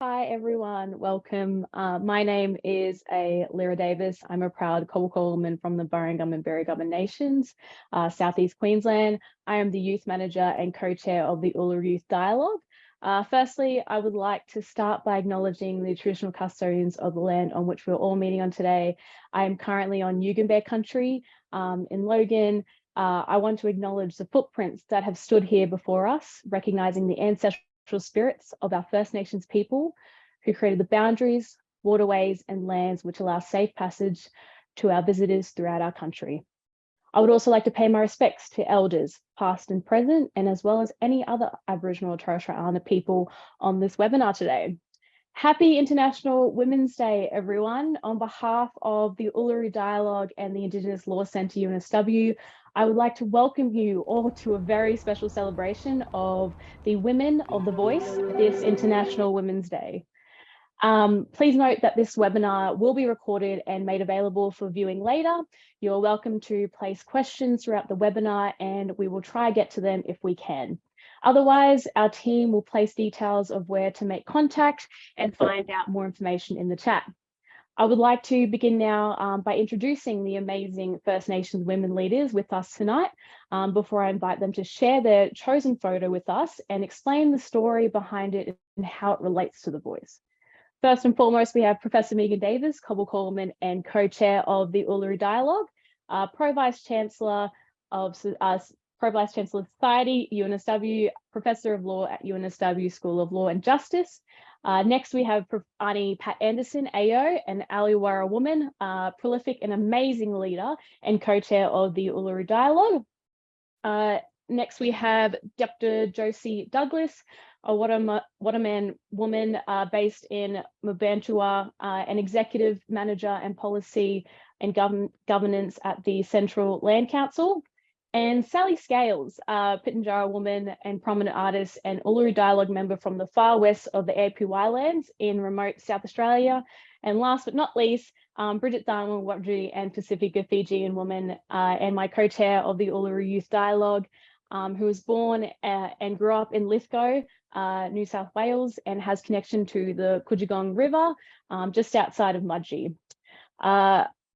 Hi everyone, welcome. My name is Lyra Davis. I'm a proud Cobble woman from the Burringum and Berrigum Nations, Southeast Queensland. I am the youth manager and co-chair of the Uluru Youth Dialogue. Firstly, I would like to start by acknowledging the traditional custodians of the land on which we're all meeting on today. I am currently on Yugambeh country in Logan. I want to acknowledge the footprints that have stood here before us, recognising the ancestral spirits of our First Nations people who created the boundaries, waterways and lands which allow safe passage to our visitors throughout our country. I would also like to pay my respects to elders, past and present, and as well as any other Aboriginal or Torres Strait Islander people on this webinar today. Happy International Women's Day, everyone. On behalf of the Uluru Dialogue and the Indigenous Law Centre UNSW, I would like to welcome you all to a very special celebration of the Women of the Voice this International Women's Day. Please note that this webinar will be recorded and made available for viewing later. You're welcome to place questions throughout the webinar and we will try to get to them if we can. Otherwise, our team will place details of where to make contact and find out more information in the chat. I would like to begin now by introducing the amazing First Nations women leaders with us tonight before I invite them to share their chosen photo with us and explain the story behind it and how it relates to the voice. First and foremost, we have Professor Megan Davis, Cobble Coleman and co-chair of the Uluru Dialogue, Pro Vice Chancellor of Society, UNSW, Professor of Law at UNSW School of Law and Justice. Next, we have Auntie Pat Anderson, AO, an Aliwara woman, prolific and amazing leader and co-chair of the Uluru Dialogue. Next, we have Dr. Josie Douglas, a Waterman woman based in Mbantua, an executive manager and policy and governance at the Central Land Council. And Sally Scales, Pitjantjatjara woman and prominent artist and Uluru Dialogue member from the far west of the APY lands in remote South Australia. And last but not least, Bridget Dharma Wadri and Pacifica Fijian woman and my co-chair of the Uluru Youth Dialogue, who was born and grew up in Lithgow, New South Wales, and has connection to the Kudjegong River just outside of Mudgee.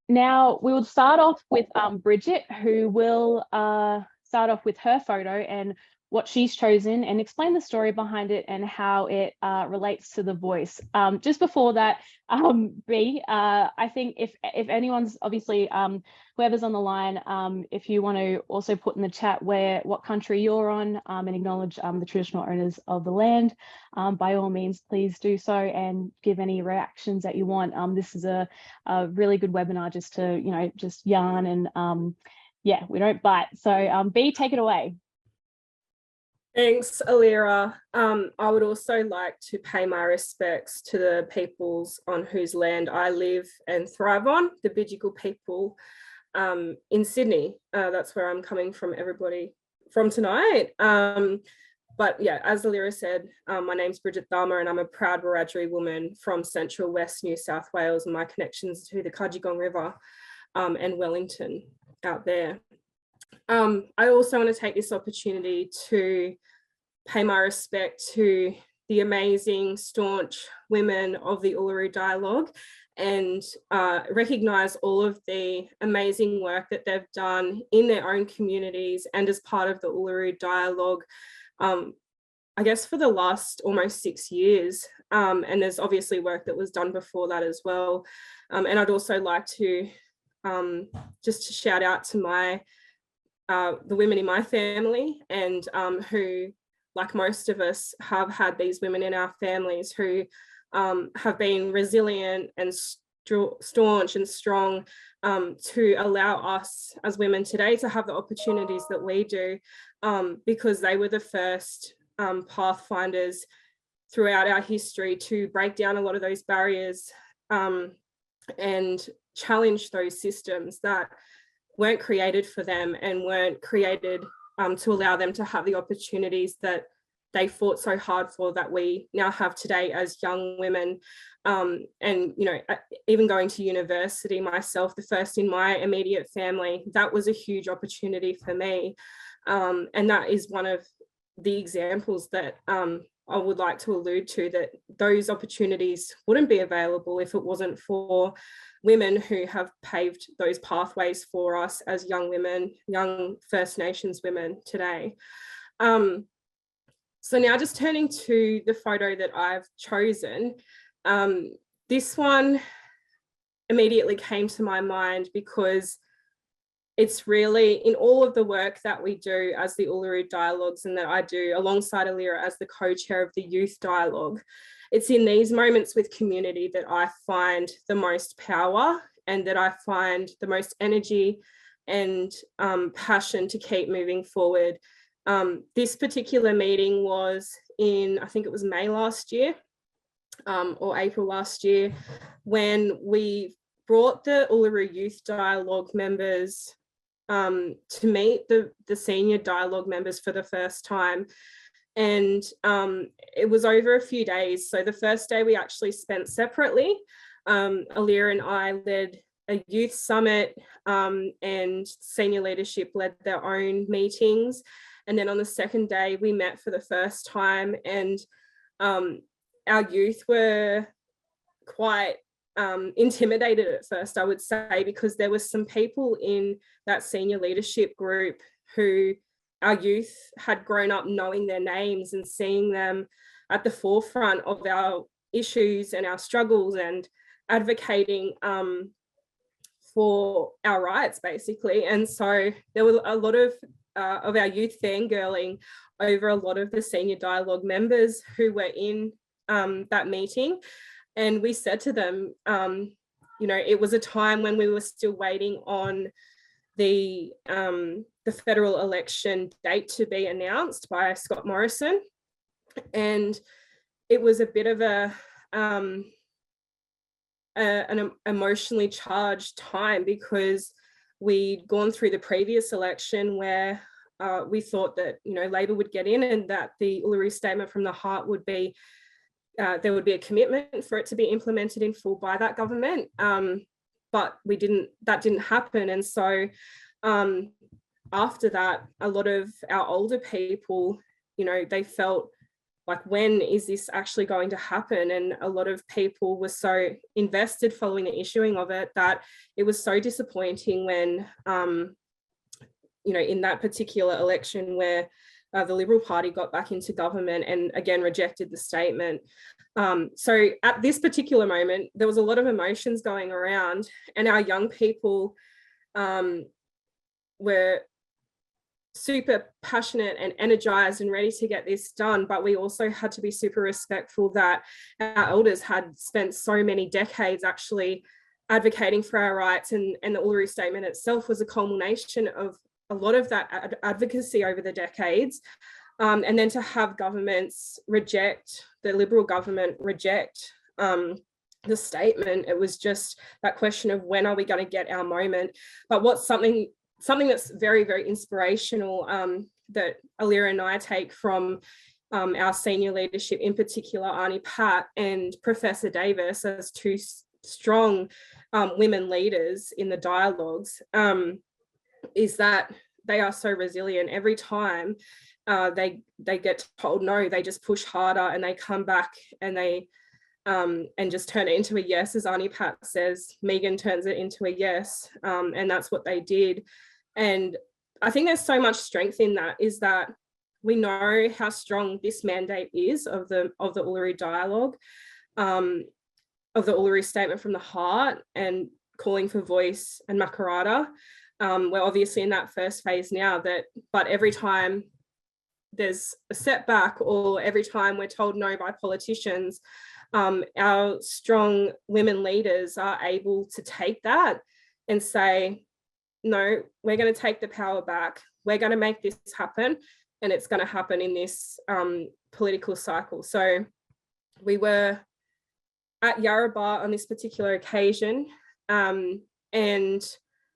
Now, we will start off with Bridget, who will start off with her photo and what she's chosen and explain the story behind it and how it relates to the voice. Just before that, I think if anyone's obviously, whoever's on the line, if you want to also put in the chat what country you're on and acknowledge the traditional owners of the land, by all means, please do so and give any reactions that you want. This is a really good webinar just to, just yarn and yeah, we don't bite. So B, take it away. Thanks, Alira. I would also like to pay my respects to the peoples on whose land I live and thrive on, the Bidjigal people in Sydney. That's where I'm coming from, everybody, from tonight. But yeah, as Alira said, my name's Bridget Dharma and I'm a proud Wiradjuri woman from Central West New South Wales, and my connections to the Kudjegong River and Wellington out there. I also want to take this opportunity to pay my respect to the amazing, staunch women of the Uluru Dialogue and recognise all of the amazing work that they've done in their own communities and as part of the Uluru Dialogue, I guess for the last almost 6 years. And there's obviously work that was done before that as well. And I'd also like to just to shout out to the women in my family and who, like most of us, have had these women in our families who have been resilient and staunch and strong to allow us as women today to have the opportunities that we do, because they were the first pathfinders throughout our history to break down a lot of those barriers and challenge those systems that weren't created for them and weren't created to allow them to have the opportunities that they fought so hard for that we now have today as young women. And, even going to university myself, the first in my immediate family, that was a huge opportunity for me. And that is one of the examples that I would like to allude to, that those opportunities wouldn't be available if it wasn't for women who have paved those pathways for us as young women, young First Nations women today. So now just turning to the photo that I've chosen, this one immediately came to my mind because it's really, in all of the work that we do as the Uluru Dialogues and that I do alongside Alira as the co-chair of the Youth Dialogue, it's in these moments with community that I find the most power and that I find the most energy and passion to keep moving forward. This particular meeting was in, I think it was May last year, or April last year, when we brought the Uluru Youth Dialogue members to meet the senior dialogue members for the first time. And it was over a few days. So the first day we actually spent separately. Alira and I led a youth summit, and senior leadership led their own meetings. And then on the second day we met for the first time, and our youth were quite intimidated at first, I would say, because there were some people in that senior leadership group who our youth had grown up knowing their names and seeing them at the forefront of our issues and our struggles and advocating for our rights, basically. And so there was a lot of our youth fangirling over a lot of the senior dialogue members who were in that meeting. And we said to them, you know, it was a time when we were still waiting on the federal election date to be announced by Scott Morrison. And it was a bit of an emotionally charged time, because we'd gone through the previous election where we thought that, you know, Labor would get in and that the Uluru Statement from the Heart would be, there would be a commitment for it to be implemented in full by that government. But that didn't happen. And so after that, a lot of our older people, you know, they felt like, when is this actually going to happen? And a lot of people were so invested following the issuing of it that it was so disappointing when, you know, in that particular election where the Liberal Party got back into government and again rejected the statement. So at this particular moment, there was a lot of emotions going around, and our young people were super passionate and energized and ready to get this done. But we also had to be super respectful that our elders had spent so many decades actually advocating for our rights, and the Uluru Statement itself was a culmination of a lot of that advocacy over the decades. And then to have governments reject, the Liberal government reject the statement, it was just that question of, when are we going to get our moment? But what's something that's very, very inspirational that Alira and I take from our senior leadership, in particular Arnie Pat and Professor Davis, as two strong women leaders in the dialogues, is that they are so resilient. Every time they get told no, they just push harder and they come back and they and just turn it into a yes. As Arnie Pat says, Megan turns it into a yes, and that's what they did. And I think there's so much strength in that, is that we know how strong this mandate is of the Uluru Dialogue, of the Uluru Statement from the Heart, and calling for voice and makarata. We're obviously in that first phase now, but every time there's a setback, or every time we're told no by politicians, our strong women leaders are able to take that and say, no, we're going to take the power back. We're going to make this happen, and it's going to happen in this political cycle. So we were at Yarrabah on this particular occasion, and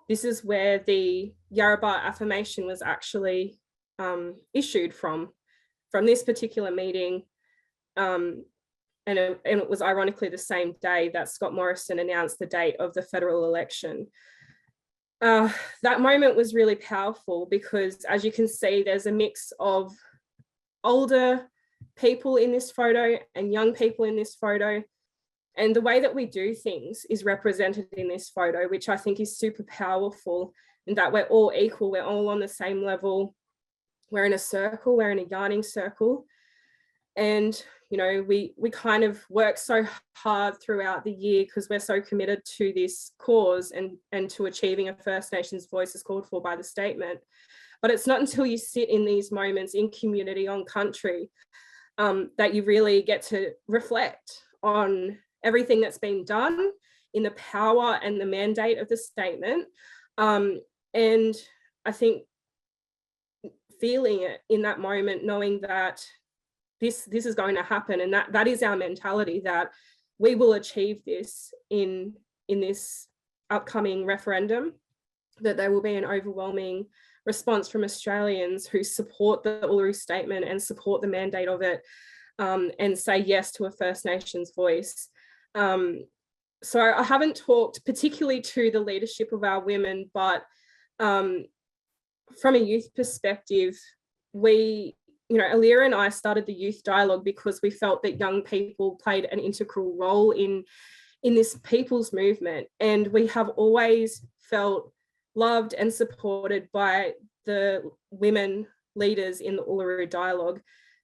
this is where the Yarrabah affirmation was actually issued from this particular meeting. And it was ironically the same day that Scott Morrison announced the date of the federal election. That moment was really powerful because, as you can see, there's a mix of older people in this photo and young people in this photo. And the way that we do things is represented in this photo, which I think is super powerful, in that we're all equal, we're all on the same level. We're in a circle, we're in a yarning circle. And, you know, we kind of work so hard throughout the year because we're so committed to this cause and to achieving a First Nations voice as called for by the statement. But it's not until you sit in these moments in community, on country, that you really get to reflect on everything that's been done, in the power and the mandate of the statement. And I think feeling it in that moment, knowing that this is going to happen, and that is our mentality, that we will achieve this in this upcoming referendum, that there will be an overwhelming response from Australians who support the Uluru Statement and support the mandate of it, and say yes to a First Nations voice. So I haven't talked particularly to the leadership of our women, but from a youth perspective, Alira and I started the Youth Dialogue because we felt that young people played an integral role in this people's movement. And we have always felt loved and supported by the women leaders in the Uluru Dialogue.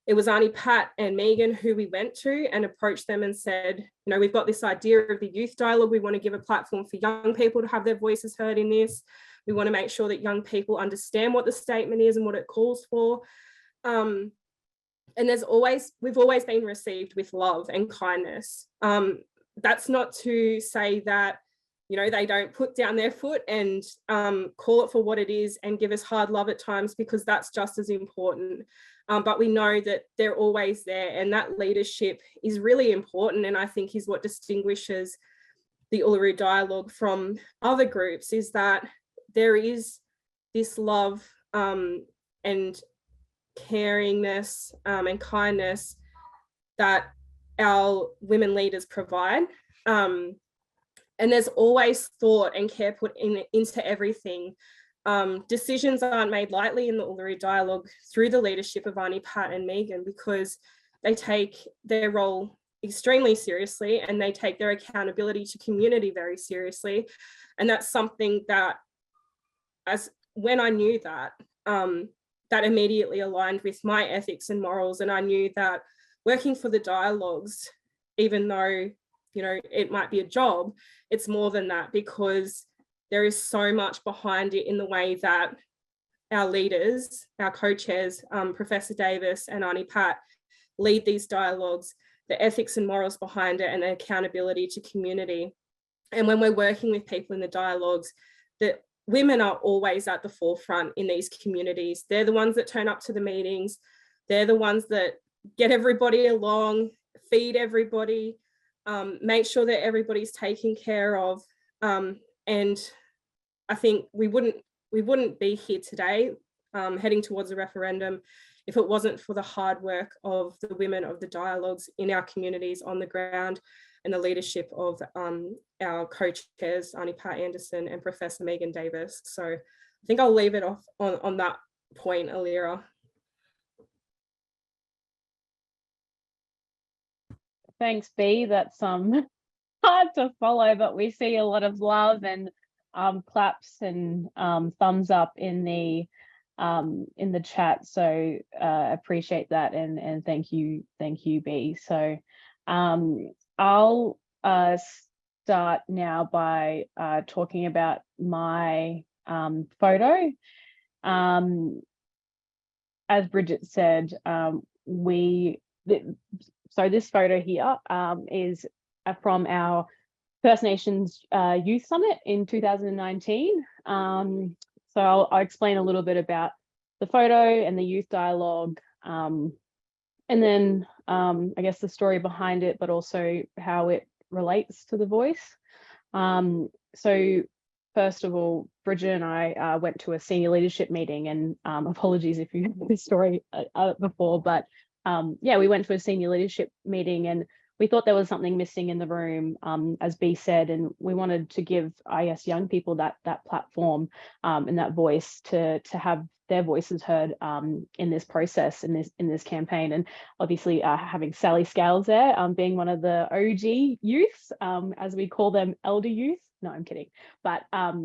It was Auntie Pat and Megan who we went to and approached them and said, we've got this idea of the Youth Dialogue. We want to give a platform for young people to have their voices heard in this. We want to make sure that young people understand what the statement is and what it calls for. And we've always been received with love and kindness. That's not to say that, they don't put down their foot and call it for what it is and give us hard love at times, because that's just as important. But we know that they're always there, and that leadership is really important, and I think is what distinguishes the Uluru Dialogue from other groups, is that there is this love and caringness and kindness that our women leaders provide. And there's always thought and care put into everything. Decisions aren't made lightly in the Uluru Dialogue through the leadership of Auntie Pat and Megan, because they take their role extremely seriously and they take their accountability to community very seriously. And that's something that, when I knew that, that immediately aligned with my ethics and morals. And I knew that working for the dialogues, even though, it might be a job, it's more than that, because there is so much behind it in the way that our leaders, our co-chairs, Professor Davis and Auntie Pat, lead these dialogues, the ethics and morals behind it, and the accountability to community. And when we're working with people in the dialogues, that women are always at the forefront in these communities. They're the ones that turn up to the meetings. They're the ones that get everybody along, feed everybody, make sure that everybody's taken care of. And I think we wouldn't be here today heading towards a referendum if it wasn't for the hard work of the women of the dialogues in our communities on the ground, and the leadership of our co-chairs, Auntie Pat Anderson and Professor Megan Davis. So I think I'll leave it off on that point, Alira. Thanks, B. That's hard to follow, but we see a lot of love and claps and thumbs up in the chat. So appreciate that, and thank you, B. So I'll start now by talking about my photo. As Bridget said, so this photo here is from our First Nations Youth Summit in 2019. So I'll explain a little bit about the photo and the Youth Dialogue, and then I guess the story behind it, but also how it relates to the voice. So first of all, Bridget and I went to a senior leadership meeting, and apologies if you heard this story before, but yeah, we went to a senior leadership meeting, and we thought there was something missing in the room, as B said, and we wanted to give, I guess, young people that platform and that voice to have their voices heard in this process, in this campaign. And obviously having Sally Scales there, being one of the OG youths, as we call them, elder youth. No, I'm kidding. But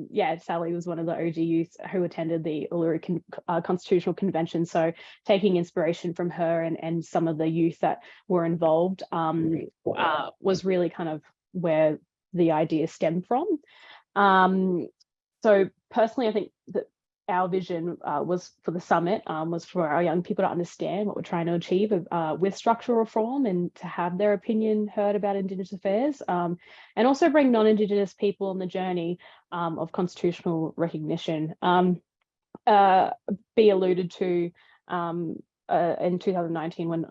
yeah, Sally was one of the OG youth who attended the Uluru Constitutional Convention. So taking inspiration from her and some of the youth that were involved was really kind of where the idea stemmed from. So personally, I think that our vision was for the summit, was for our young people to understand what we're trying to achieve with structural reform and to have their opinion heard about Indigenous affairs, and also bring non-Indigenous people on the journey of constitutional recognition. Be alluded to in 2019 when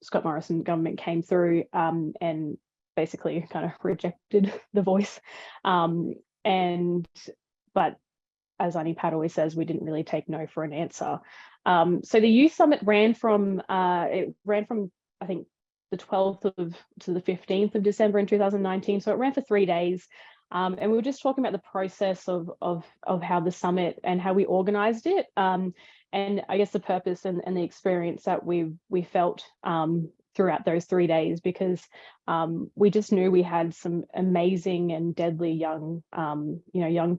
Scott Morrison government came through and basically kind of rejected the voice. But as Annie Pat always says, we didn't really take no for an answer. So the Youth Summit ran from I think the 12th to the 15th of December in 2019. So it ran for 3 days. And we were just talking about the process of how the summit and how we organized it. And I guess the purpose and the experience that we felt throughout those 3 days, because we just knew we had some amazing and deadly young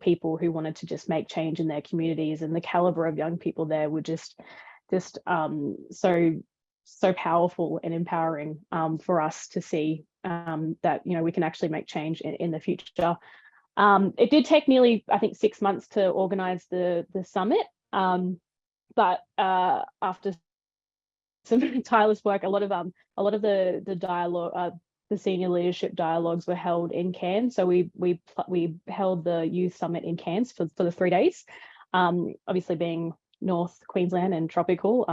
people who wanted to just make change in their communities, and the caliber of young people there were just so powerful and empowering for us to see that we can actually make change in the future. It did take nearly, I think, 6 months to organize the summit, but after some tireless work, a lot of the dialogue, the senior leadership dialogues were held in Cairns. So we held the youth summit in Cairns for the 3 days. Obviously, being North Queensland and tropical,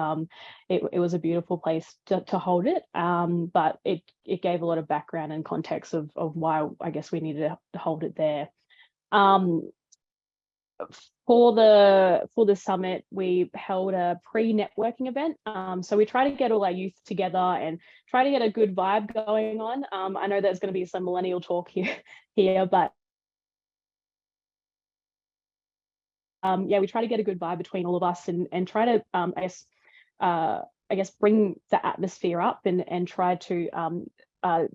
it was a beautiful place to hold it. But it gave a lot of background and context of why I guess we needed to hold it there. For the summit, we held a pre-networking event. So we try to get all our youth together and try to get a good vibe going on. I know there's going to be some millennial talk here, but yeah, we try to get a good vibe between all of us and try to I guess bring the atmosphere up and try to kind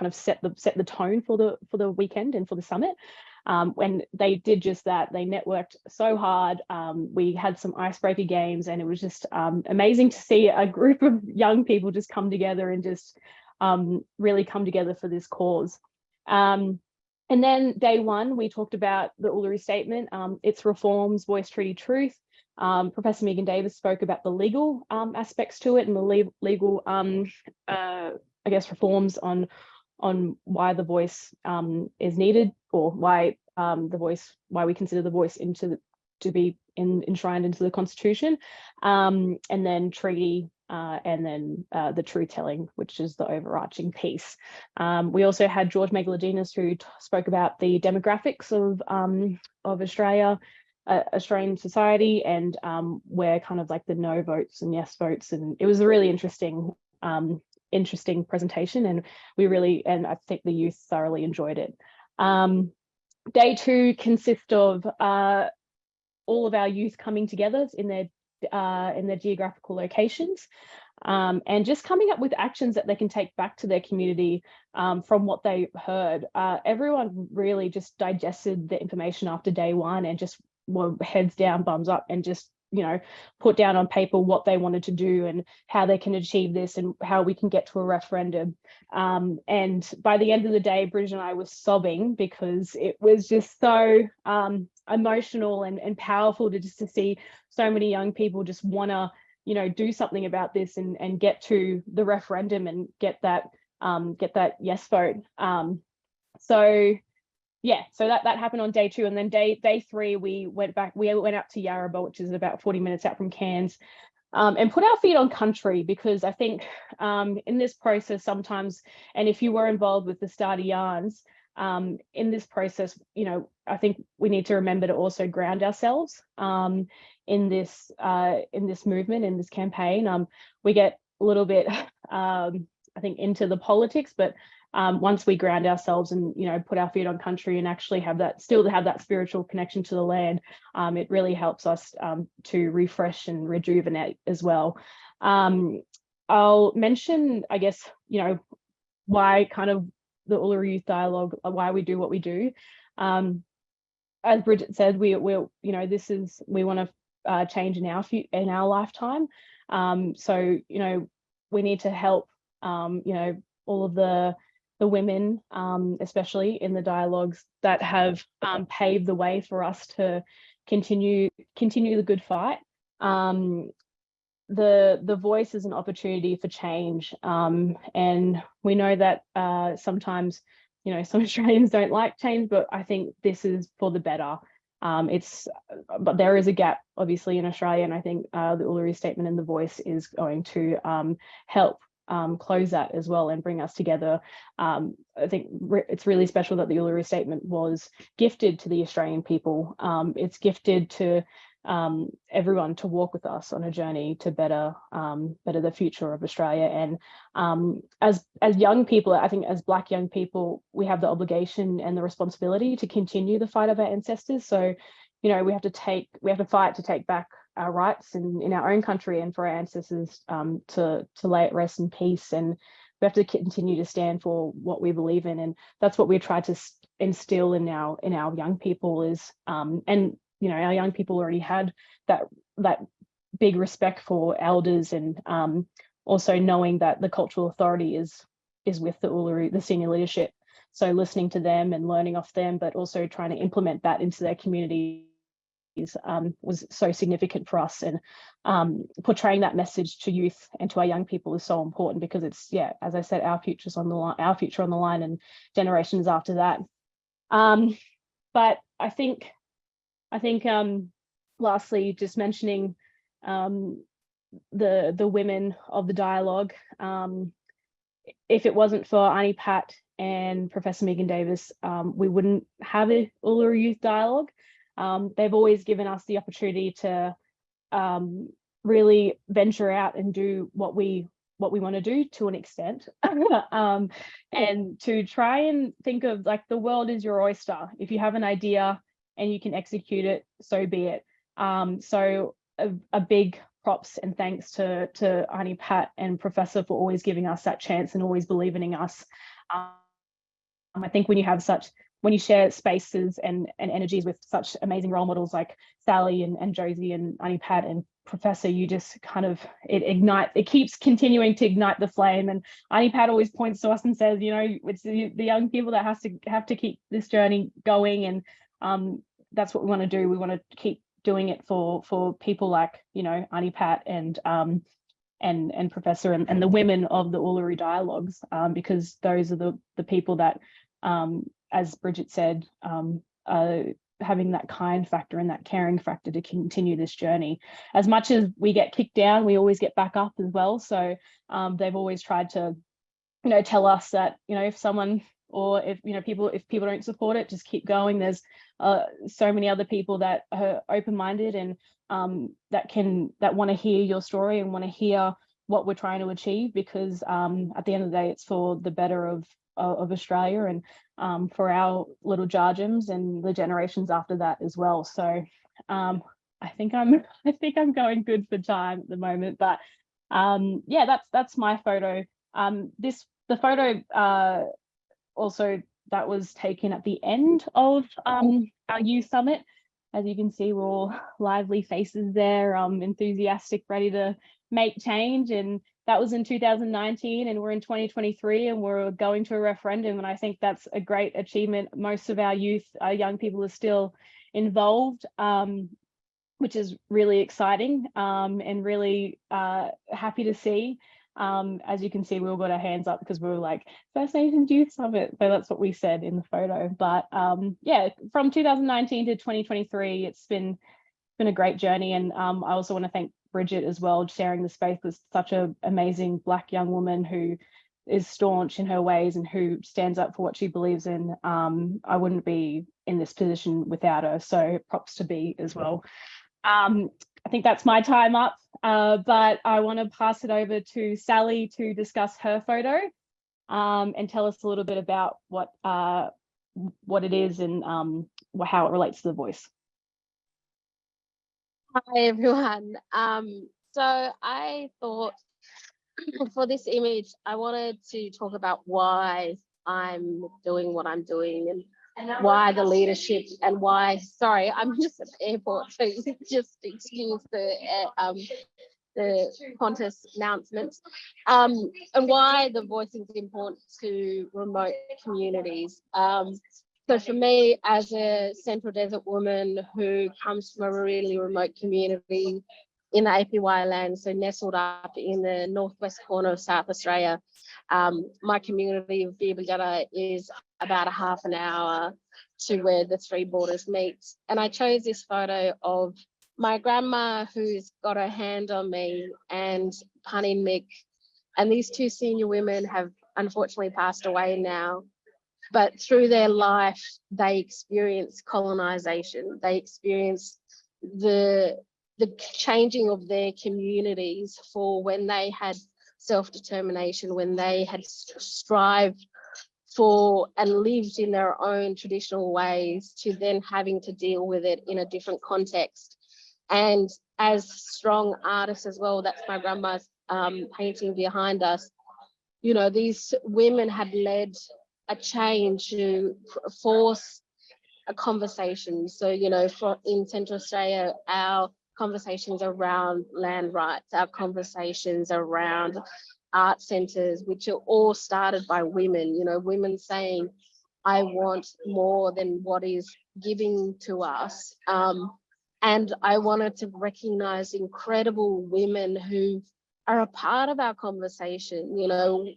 of set the tone for the weekend and for the summit. When they did just that, they networked so hard. We had some icebreaker games, and it was just amazing to see a group of young people just come together and just really come together for this cause. And then day one, we talked about the Uluru Statement, its reforms, voice, treaty, truth. Professor Megan Davis spoke about the legal aspects to it and the legal, I guess, reforms on why the voice is needed, or why we consider the voice to be enshrined into the Constitution, and then treaty, and then the truth telling, which is the overarching piece. We also had George Megalodinas, who spoke about the demographics of Australian society, and where kind of like the no votes and yes votes, and it was a really interesting presentation, and I think the youth thoroughly enjoyed it. Day two consists of all of our youth coming together in their geographical locations, and just coming up with actions that they can take back to their community from what they heard. Everyone really just digested the information after day one and just were heads down, bums up, and just put down on paper what they wanted to do and how they can achieve this and how we can get to a referendum. And by the end of the day, Bridget and I were sobbing because it was just so emotional and powerful to see so many young people just want to, do something about this and get to the referendum and get that yes vote. So that happened on day two, and then day three we went out to Yarrabah, which is about 40 minutes out from Cairns, and put our feet on country, because I think in this process sometimes, and if you were involved with the Starter Yarns, in this process, I think we need to remember to also ground ourselves in this movement, in this campaign. We get a little bit I think, into the politics, but once we ground ourselves and, you know, put our feet on country and actually have that, still have that spiritual connection to the land, it really helps us to refresh and rejuvenate as well. I'll mention, I guess, you know, why kind of the Uluru Youth Dialogue, why we do what we do. As Bridget said, we you know, we want to change in our lifetime. So, you know, we need to help, you know, all of the women, especially in the dialogues that have paved the way for us to continue the good fight. The voice is an opportunity for change, and we know that sometimes, you know, some Australians don't like change, but I think this is for the better. But there is a gap, obviously, in Australia, and I think the Uluru Statement and the voice is going to help close that as well and bring us together. I think it's really special that the Uluru Statement was gifted to the Australian people. It's gifted to everyone to walk with us on a journey to better the future of Australia. And as young people, I think as Black young people, we have the obligation and the responsibility to continue the fight of our ancestors. So, you know, we have to fight to take back our rights in our own country and for our ancestors to lay at rest in peace. And we have to continue to stand for what we believe in. And that's what we try to instill in our young people is, and you know, our young people already had that big respect for elders, and also knowing that the cultural authority is with the Uluru, the senior leadership. So listening to them and learning off them, but also trying to implement that into their communities was so significant for us. And portraying that message to youth and to our young people is so important, because it's, yeah, as I said, our future on the line, and generations after that. But I think lastly, just mentioning the women of the dialogue. If it wasn't for Auntie Pat and Professor Megan Davis, we wouldn't have a Uluru Youth Dialogue. They've always given us the opportunity to really venture out and do what we want to do to an extent, and to try and think of, like, the world is your oyster. If you have an idea and you can execute it, so be it. So a big props and thanks to Auntie Pat and Professor for always giving us that chance and always believing in us. I think when you share spaces and energies with such amazing role models like Sally and Josie and Auntie Pat and Professor, you just kind of, it keeps continuing to ignite the flame. And Auntie Pat always points to us and says, you know, it's the young people that have to keep this journey going. And that's what we want to do. We want to keep doing it for people like, you know, Auntie Pat and Professor and the women of the Uluru Dialogues, because those are the people that, as Bridget said, having that kind factor and that caring factor to continue this journey. As much as we get kicked down, we always get back up as well. So they've always tried to, you know, tell us that, you know, if people don't support it, just keep going. There's so many other people that are open-minded and that want to hear your story and want to hear what we're trying to achieve, because at the end of the day, it's for the better of Australia and for our little Jarjums and the generations after that as well. So I think I'm going good for time at the moment, but yeah, that's my photo. The photo also that was taken at the end of our youth summit. As you can see, we're all lively faces there, enthusiastic, ready to make change. And that was in 2019, and we're in 2023, and we're going to a referendum. And I think that's a great achievement. Most of our youth, our young people, are still involved, which is really exciting, and really happy to see. As you can see, we all got our hands up because we were like, First Nations Youth Summit. So that's what we said in the photo. But yeah, from 2019 to 2023, it's been a great journey. And I also want to thank Bridget as well, sharing the space with such an amazing Black young woman who is staunch in her ways and who stands up for what she believes in. I wouldn't be in this position without her. So props to B as well. I think that's my time up, but I want to pass it over to Sally to discuss her photo and tell us a little bit about what it is and how it relates to the voice. Hi everyone. So I thought for this image, I wanted to talk about why I'm doing what I'm doing and why the leadership and why, sorry, I'm just at the airport, so just excuse the Qantas announcements, and why the voice is important to remote communities. So for me, as a Central Desert woman who comes from a really remote community in the APY land, so nestled up in the northwest corner of South Australia, my community of Birrabagutta is about a half an hour to where the three borders meet. And I chose this photo of my grandma who's got her hand on me and Punny Mick. And these two senior women have unfortunately passed away now. But through their life, they experienced colonisation. They experienced the changing of their communities for when they had self-determination, when they had strived for and lived in their own traditional ways, to then having to deal with it in a different context. And as strong artists as well, that's my grandma's painting behind us, you know, these women had led a change to force a conversation. So, you know, in Central Australia, our conversations around land rights, our conversations around art centres, which are all started by women, you know, women saying, I want more than what is giving to us. And I wanted to recognise incredible women who are a part of our conversation. You know,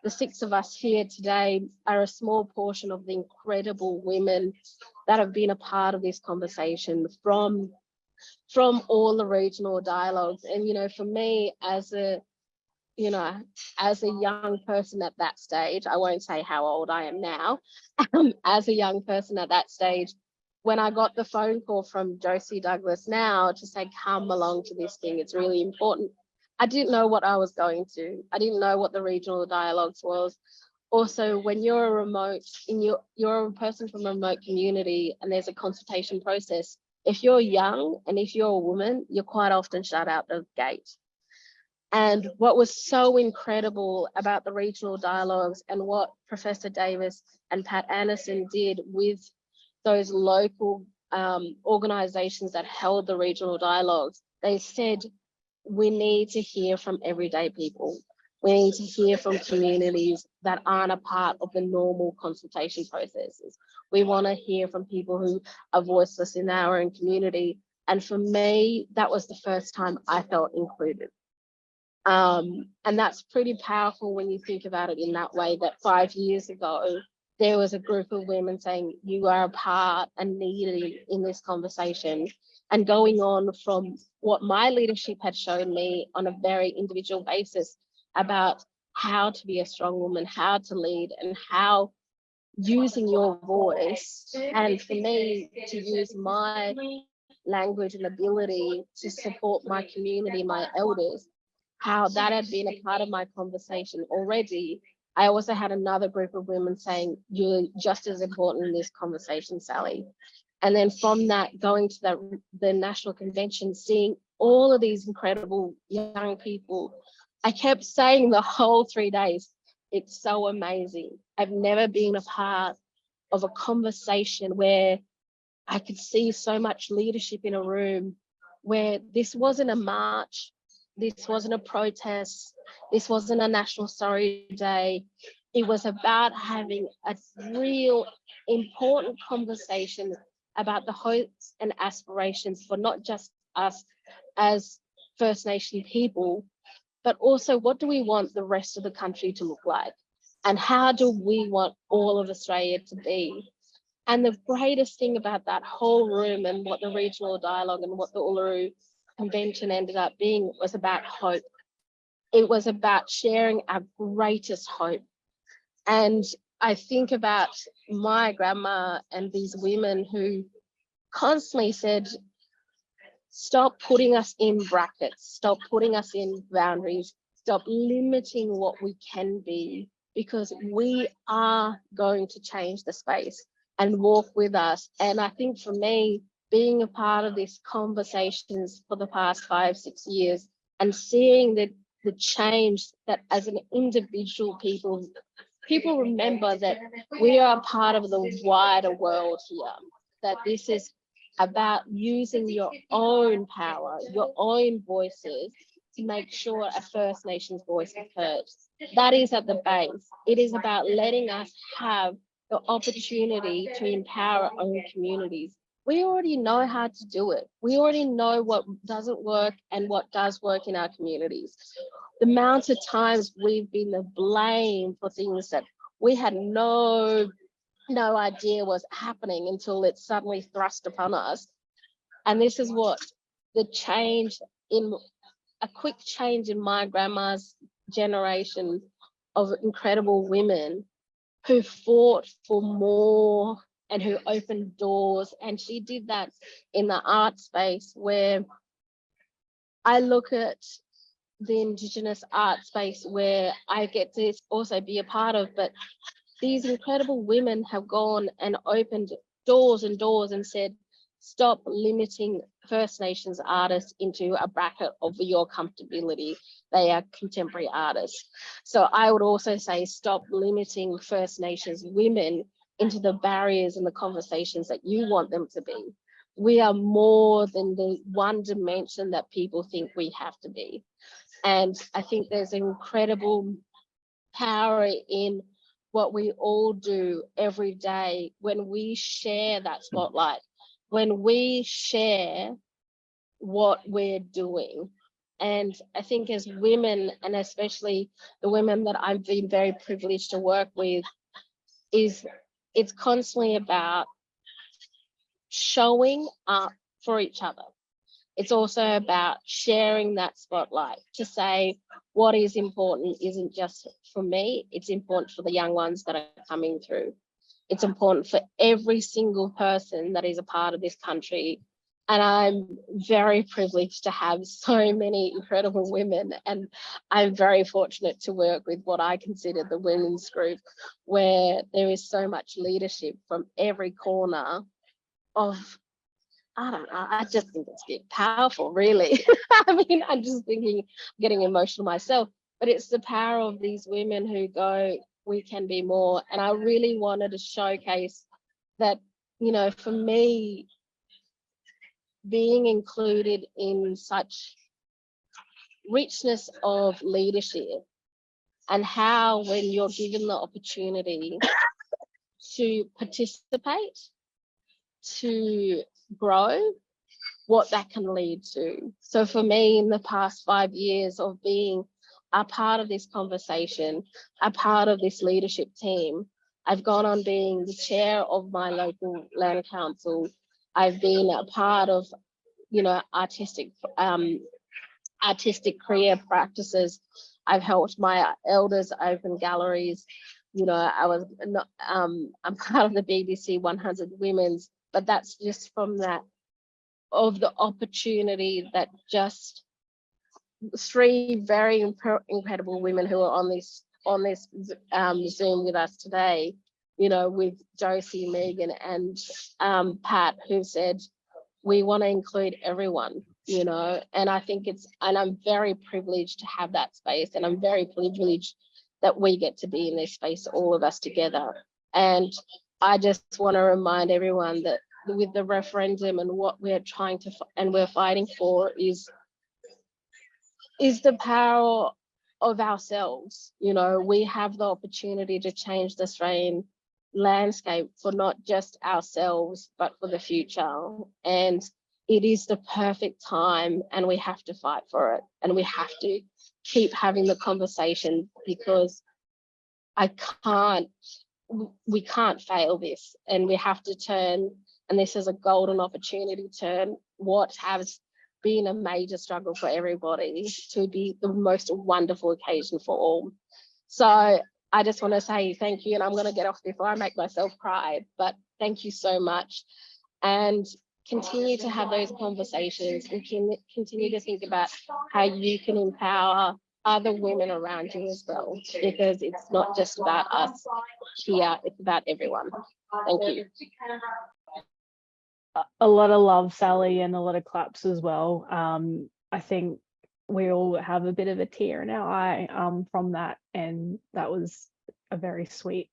the six of us here today are a small portion of the incredible women that have been a part of this conversation from all the regional dialogues. And, you know, for me as a young person at that stage, I won't say how old I am now, as a young person at that stage, when I got the phone call from Josie Douglas now to say, come along to this thing, it's really important. I didn't know what I was going to. I didn't know what the regional dialogues was. Also, when you're a remote, you're a person from a remote community and there's a consultation process, if you're young and if you're a woman, you're quite often shut out the gate. And what was so incredible about the regional dialogues and what Professor Davis and Pat Anderson did with those local organisations that held the regional dialogues, they said, we need to hear from everyday people. We need to hear from communities that aren't a part of the normal consultation processes. We want to hear from people who are voiceless in our own community. And for me, that was the first time I felt included. And that's pretty powerful when you think about it in that way, that 5 years ago, there was a group of women saying, you are a part and needed in this conversation. And going on from what my leadership had shown me on a very individual basis about how to be a strong woman, how to lead, and how using your voice, and for me to use my language and ability to support my community, my elders, how that had been a part of my conversation already. I also had another group of women saying, you're just as important in this conversation, Sally. And then from that, going to the national convention, seeing all of these incredible young people, I kept saying the whole 3 days, it's so amazing. I've never been a part of a conversation where I could see so much leadership in a room, where this wasn't a march, this wasn't a protest, this wasn't a National Sorry Day. It was about having a real important conversation about the hopes and aspirations for not just us as First Nation people, but also what do we want the rest of the country to look like? And how do we want all of Australia to be? And the greatest thing about that whole room and what the regional dialogue and what the Uluru Convention ended up being was about hope. It was about sharing our greatest hope. And I think about my grandma and these women who constantly said, stop putting us in brackets, stop putting us in boundaries, stop limiting what we can be, because we are going to change the space, and walk with us. And I think for me, being a part of these conversations for the past 5-6 years and seeing the change that as an individual people remember that we are a part of the wider world here, that this is about using your own power, your own voices to make sure a First Nations voice is heard. That is at the base. It is about letting us have the opportunity to empower our own communities. We already know how to do it. We already know what doesn't work and what does work in our communities. The amount of times we've been blamed for things that we had no idea was happening until it's suddenly thrust upon us. And this is what the change in a quick change in my grandma's generation of incredible women who fought for more and who opened doors. And she did that in the art space, where I look at the Indigenous art space where I get to also be a part of, but these incredible women have gone and opened doors and doors and said, stop limiting First Nations artists into a bracket of your comfortability. They are contemporary artists. So I would also say, stop limiting First Nations women into the barriers and the conversations that you want them to be. We are more than the one dimension that people think we have to be. And I think there's incredible power in what we all do every day when we share that spotlight, when we share what we're doing. And I think as women, and especially the women that I've been very privileged to work with, it's constantly about showing up for each other. It's also about sharing that spotlight to say what is important isn't just for me, it's important for the young ones that are coming through. It's important for every single person that is a part of this country. And I'm very privileged to have so many incredible women. And I'm very fortunate to work with what I consider the women's group, where there is so much leadership from every corner of, I don't know, I just think it's powerful, really. I mean, I'm just thinking, getting emotional myself, but it's the power of these women who go, we can be more. And I really wanted to showcase that, you know, for me, being included in such richness of leadership, and how when you're given the opportunity to participate, to grow, what that can lead to. So for me, in the past 5 years of being a part of this conversation, a part of this leadership team, I've gone on being the chair of my local land council. I've been a part of, you know, artistic career practices. I've helped my elders open galleries. You know, I'm part of the BBC 100 Women's, but that's just from that, of the opportunity that just 3 very incredible women who are on this Zoom with us today, you know, with Josie, Megan, and Pat, who said, we want to include everyone, you know. And I think and I'm very privileged to have that space, and I'm very privileged that we get to be in this space, all of us together. And I just want to remind everyone that with the referendum and what we're trying to and we're fighting for is the power of ourselves. You know, we have the opportunity to change the Australian landscape for not just ourselves, but for the future. And it is the perfect time, and we have to fight for it. And we have to keep having the conversation, because we can't fail this, and we have to turn, and this is a golden opportunity to turn what has been a major struggle for everybody to be the most wonderful occasion for all. So I just want to say thank you, and I'm going to get off before I make myself cry, but thank you so much. And continue to have those conversations and continue to think about how you can empower other women around you as well, because it's not just about us here, it's about everyone. Thank you. A lot of love, Sally, and a lot of claps as well. I think we all have a bit of a tear in our eye from that, and that was a very sweet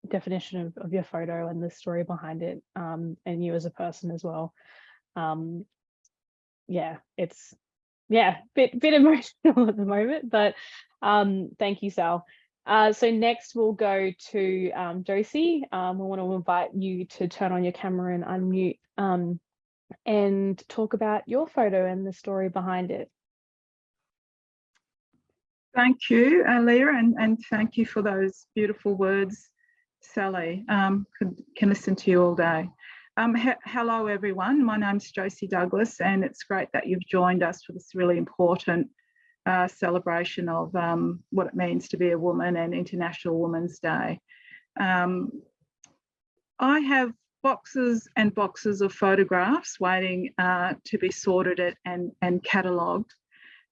definition of your photo and the story behind it, and you as a person as well. Yeah, it's bit emotional at the moment, but thank you, Sal. So next we'll go to Josie. We want to invite you to turn on your camera and unmute and talk about your photo and the story behind it. Thank you, Leah, and thank you for those beautiful words, Sally. Can listen to you all day. Hello, everyone. My name's Josie Douglas, and it's great that you've joined us for this really important celebration of what it means to be a woman and International Women's Day. I have boxes and boxes of photographs waiting to be sorted and catalogued.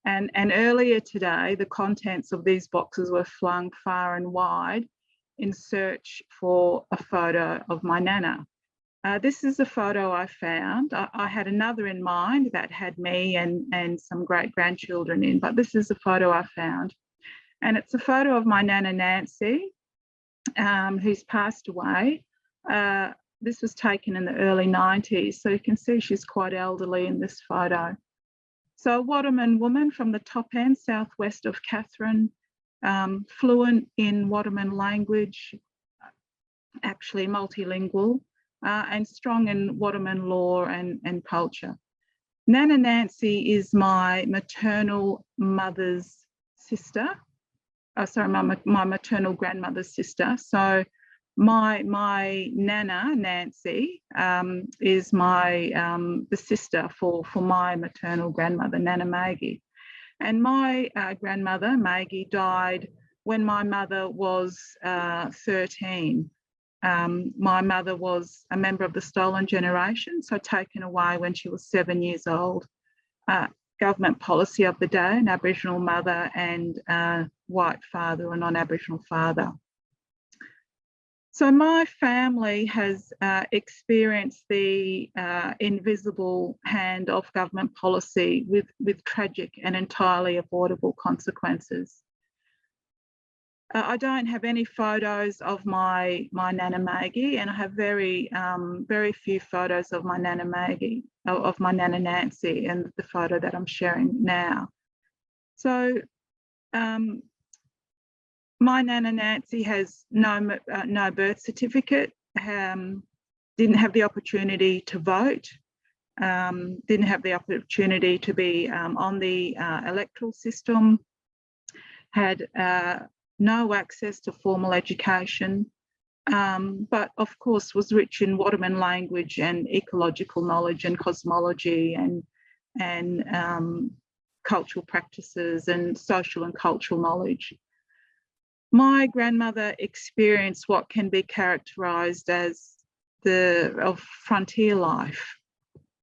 And earlier today, the contents of these boxes were flung far and wide in search for a photo of my nana. This is a photo I found. I had another in mind that had me and some great-grandchildren in, but this is a photo I found. And it's a photo of my nana Nancy, who's passed away. This was taken in the early 90s, so you can see she's quite elderly in this photo. So a Waterman woman from the top end, southwest of Katherine, fluent in Waterman language, actually multilingual, and strong in Waterman law and culture. Nana Nancy is my maternal mother's sister. My maternal grandmother's sister. So my nana Nancy is the sister for my maternal grandmother, Nana Maggie. And my grandmother Maggie died when my mother was 13. My mother was a member of the stolen generation, so taken away when she was 7 years old. Government policy of the day, an Aboriginal mother and white father or non-Aboriginal father. So my family has experienced the invisible hand of government policy with tragic and entirely avoidable consequences. I don't have any photos of my Nana Maggie, and I have very few photos of my Nana Maggie, of my Nana Nancy, and the photo that I'm sharing now. So my Nana Nancy has no birth certificate, didn't have the opportunity to vote, didn't have the opportunity to be on the electoral system, had no access to formal education, but of course was rich in Waterman language and ecological knowledge and cosmology and cultural practices and social and cultural knowledge. My grandmother experienced what can be characterised as of frontier life,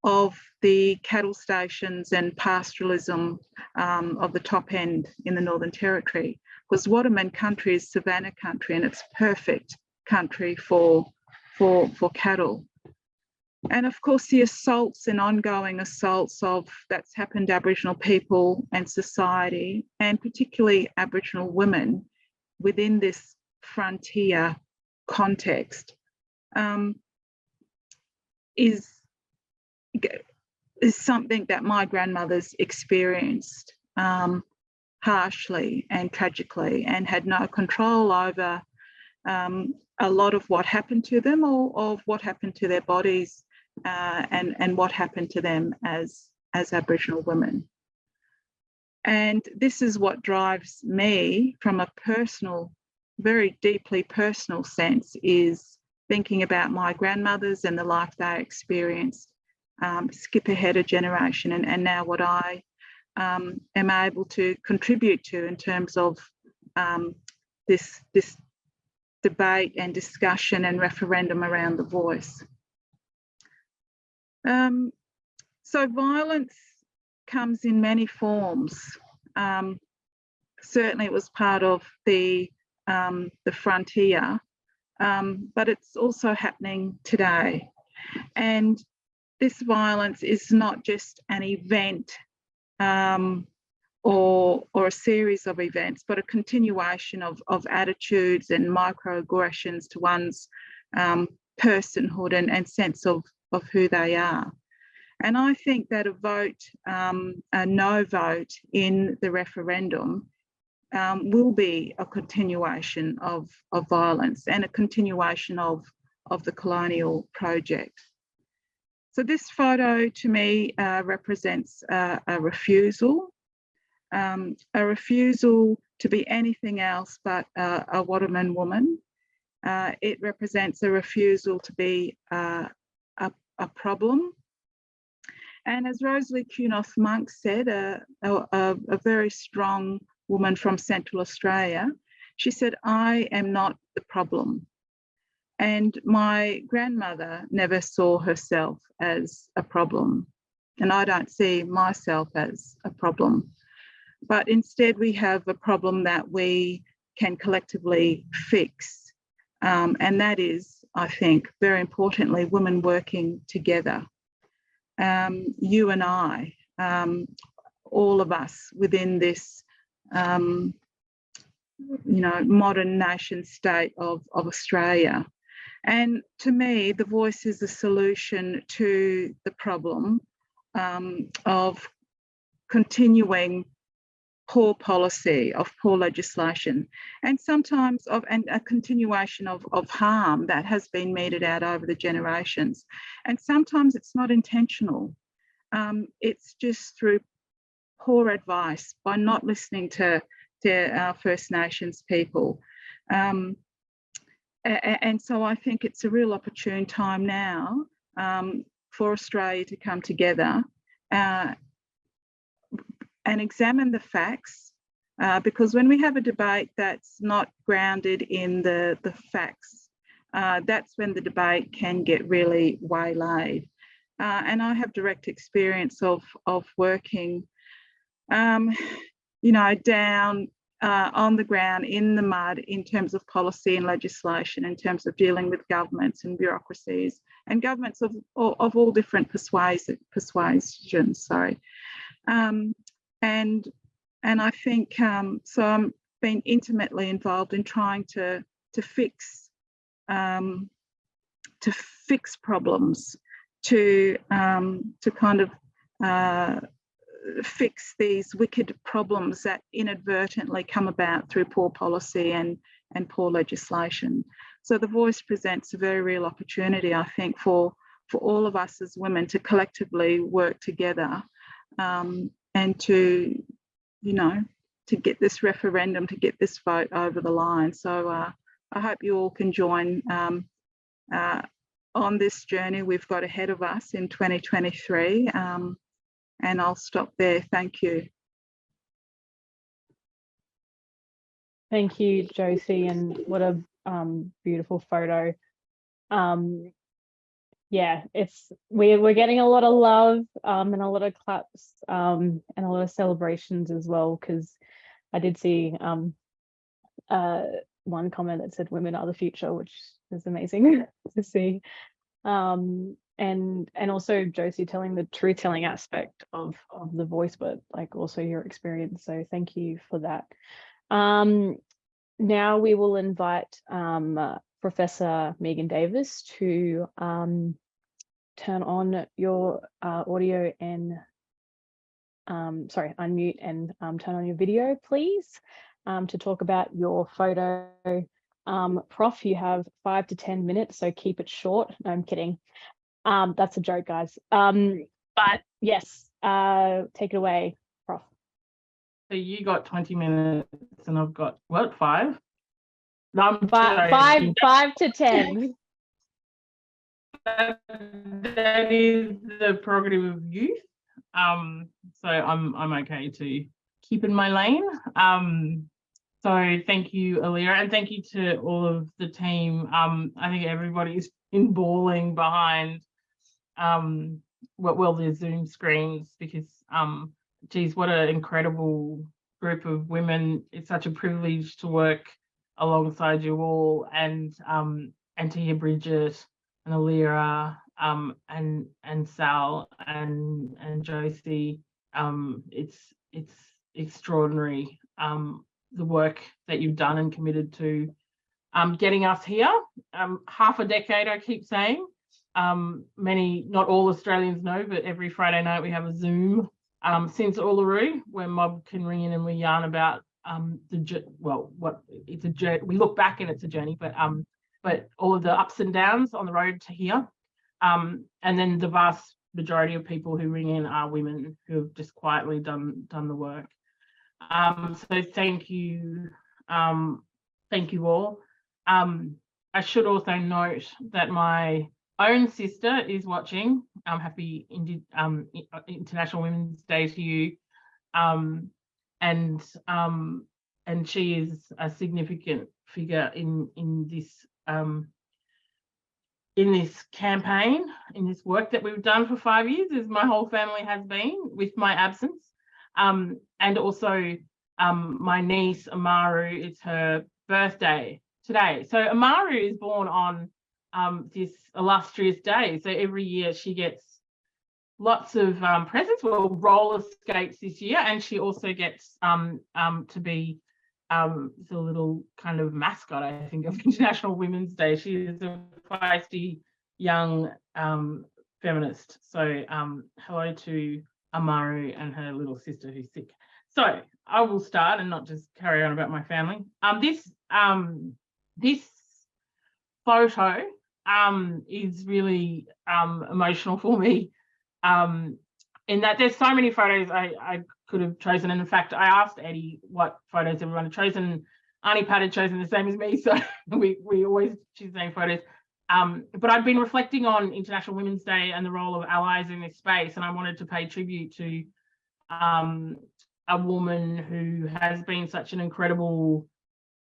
of the cattle stations and pastoralism of the top end in the Northern Territory. Because Waterman country is savanna country, and it's perfect country for cattle. And of course, the assaults and ongoing assaults that's happened to Aboriginal people and society, and particularly Aboriginal women within this frontier context, is something that my grandmother's experienced harshly and tragically, and had no control over a lot of what happened to them, or of what happened to their bodies, and what happened to them as Aboriginal women. And this is what drives me from a personal, very deeply personal sense, is thinking about my grandmothers and the life they experienced, skip ahead a generation, and now what I am able to contribute to in terms of this debate and discussion and referendum around the voice. So violence comes in many forms. Certainly it was part of the frontier, but it's also happening today. And this violence is not just an event or a series of events, but a continuation of attitudes and microaggressions to one's personhood and sense of who they are. And I think that a no vote in the referendum will be a continuation of violence and a continuation of the colonial project. So this photo to me represents a refusal to be anything else but a Waterman woman. It represents a refusal to be a problem. And as Rosalie Kunoth-Monk said, a very strong woman from Central Australia, she said, "I am not the problem." And my grandmother never saw herself as a problem. And I don't see myself as a problem. But instead we have a problem that we can collectively fix. And that is, I think, very importantly, women working together. You and I, all of us within this, modern nation state of Australia. And to me, the voice is a solution to the problem of continuing poor policy, of poor legislation, and sometimes and a continuation of harm that has been meted out over the generations. And sometimes it's not intentional. It's just through poor advice, by not listening to our First Nations people. And so I think it's a real opportune time now for Australia to come together and examine the facts, because when we have a debate that's not grounded in the facts, that's when the debate can get really waylaid. And I have direct experience of working, down on the ground in the mud in terms of policy and legislation, in terms of dealing with governments and bureaucracies and governments of all different persuasions. And I think so. I'm been intimately involved in trying to fix problems, to kind of fix these wicked problems that inadvertently come about through poor policy and poor legislation. So the Voice presents a very real opportunity, I think, for all of us as women to collectively work together and to get this referendum, to get this vote over the line. So I hope you all can join on this journey we've got ahead of us in 2023. And I'll stop there. Thank you. Thank you, Josie, and what a beautiful photo. Yeah, we're getting a lot of love and a lot of claps and a lot of celebrations as well, because I did see one comment that said women are the future, which is amazing to see. And also Josie telling the truth-telling aspect of the Voice, but like also your experience. So thank you for that. Now we will invite Professor Megan Davis to turn on your audio and unmute and turn on your video, please, to talk about your photo. Prof, you have 5 to 10 minutes, so keep it short. No, I'm kidding. That's a joke, guys. But yes, take it away, Prof. So you got 20 minutes and I've got, what, 5? No, I'm 5 to 10. That is the prerogative of youth. So I'm okay to keep in my lane. So thank you, Alira, and thank you to all of the team. I think everybody's been bawling behind the Zoom screens, because geez, what an incredible group of women. It's such a privilege to work alongside you all, and to hear Bridget and Alira and Sal and Josie. It's extraordinary, the work that you've done and committed to getting us here. Half a decade, I keep saying. Not all Australians know, but every Friday night we have a Zoom since Uluru, where Mob can ring in and we yarn about it's a journey. We look back and it's a journey, but all of the ups and downs on the road to here. And then the vast majority of people who ring in are women who have just quietly done the work. So thank you all. I should also note that my own sister is watching. Happy International Women's Day to you. And she is a significant figure in this campaign, in this work that we've done for 5 years, as my whole family has been with my absence. And also my niece Amaru, it's her birthday today. So Amaru is born on this illustrious day. So every year she gets lots of presents. Well, roller skates this year, and she also gets to be the little kind of mascot, I think, of International Women's Day. She is a feisty young feminist. So hello to Amaru and her little sister who's sick. So I will start and not just carry on about my family. This photo is really emotional for me, in that there's so many photos I could have chosen. And in fact, I asked Eddie what photos everyone had chosen. Auntie Pat had chosen the same as me, so we always choose the same photos. But I've been reflecting on International Women's Day and the role of allies in this space, and I wanted to pay tribute to a woman who has been such an incredible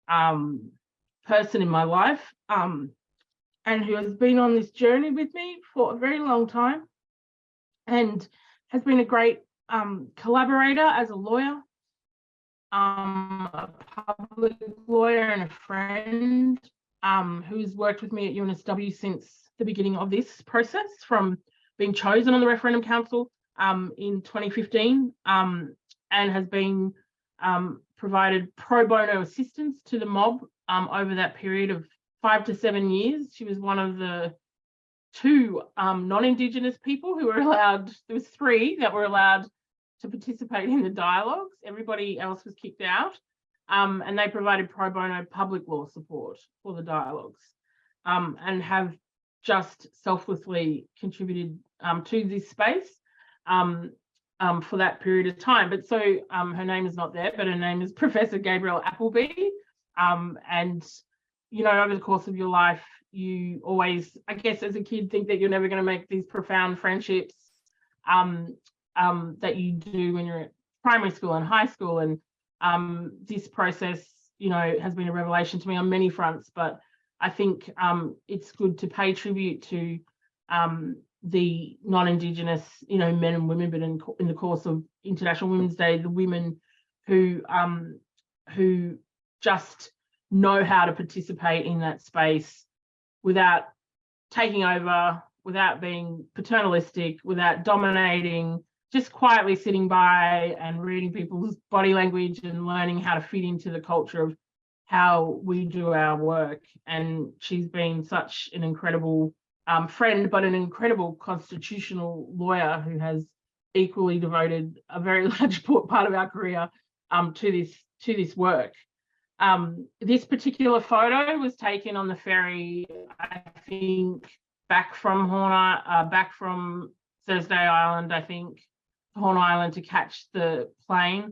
person in my life, and who has been on this journey with me for a very long time, and has been a great collaborator as a lawyer, a public lawyer and a friend, who's worked with me at UNSW since the beginning of this process, from being chosen on the Referendum Council in 2015, and has been provided pro bono assistance to the mob over that period of 5 to 7 years. She was one of the 2 non-Indigenous people who were allowed. There was 3 that were allowed to participate in the dialogues. Everybody else was kicked out, and they provided pro bono public law support for the dialogues, and have just selflessly contributed to this space for that period of time. But so her name is not there, but her name is Professor Gabrielle Appleby. And you know, over the course of your life, you always, I guess, as a kid, think that you're never going to make these profound friendships that you do when you're at primary school and high school. And this process, you know, has been a revelation to me on many fronts. But I think it's good to pay tribute to the non-Indigenous, you know, men and women, but in the course of International Women's Day, the women who just know how to participate in that space without taking over, without being paternalistic, without dominating, just quietly sitting by and reading people's body language and learning how to fit into the culture of how we do our work. And she's been such an incredible friend, but an incredible constitutional lawyer who has equally devoted a very large part of our career to this work. This particular photo was taken on the ferry, I think, back from Thursday Island, I think, Horn Island, to catch the plane.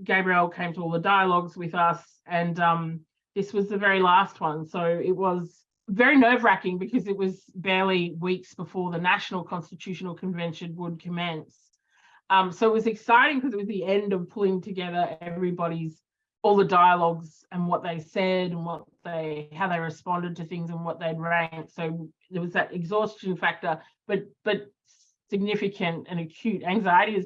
Gabrielle came to all the dialogues with us, and this was the very last one. So it was very nerve-wracking because it was barely weeks before the National Constitutional Convention would commence. So it was exciting because it was the end of pulling together all the dialogues and what they said and how they responded to things and what they'd ranked. So there was that exhaustion factor, but significant and acute anxiety, as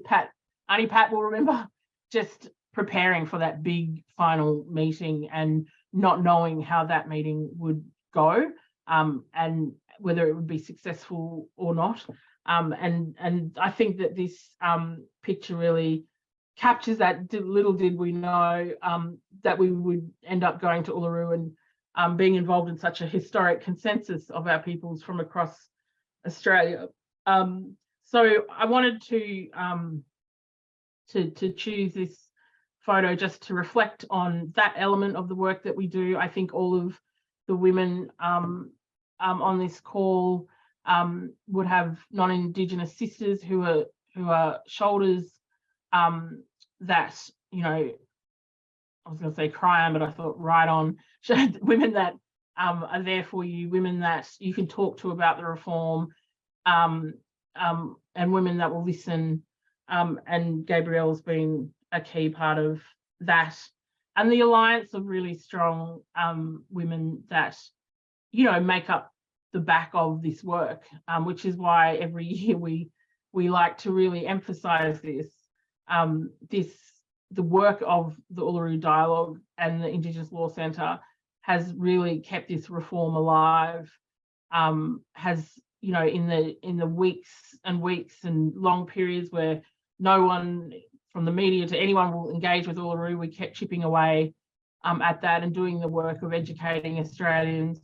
Auntie Pat will remember, just preparing for that big final meeting and not knowing how that meeting would go, and whether it would be successful or not. And I think that this picture really captures that. Little did we know that we would end up going to Uluru and being involved in such a historic consensus of our peoples from across Australia. So I wanted to choose this photo just to reflect on that element of the work that we do. I think all of the women on this call would have non-Indigenous sisters who are shoulders that, you know, I was going to say cry on, but I thought right on. Women that are there for you, women that you can talk to about the reform, and women that will listen. And Gabrielle's been a key part of that, and the alliance of really strong women that, you know, make up the back of this work, which is why every year we like to really emphasize this. The work of the Uluru Dialogue and the Indigenous Law Centre has really kept this reform alive. Has, you know, in the weeks and long periods where no one from the media to anyone will engage with Uluru, we kept chipping away at that and doing the work of educating Australians.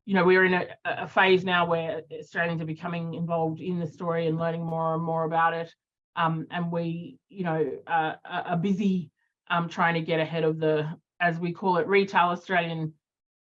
You know, we're in a phase now where Australians are becoming involved in the story and learning more and more about it. And we, you know, are busy trying to get ahead of the, as we call it, retail Australian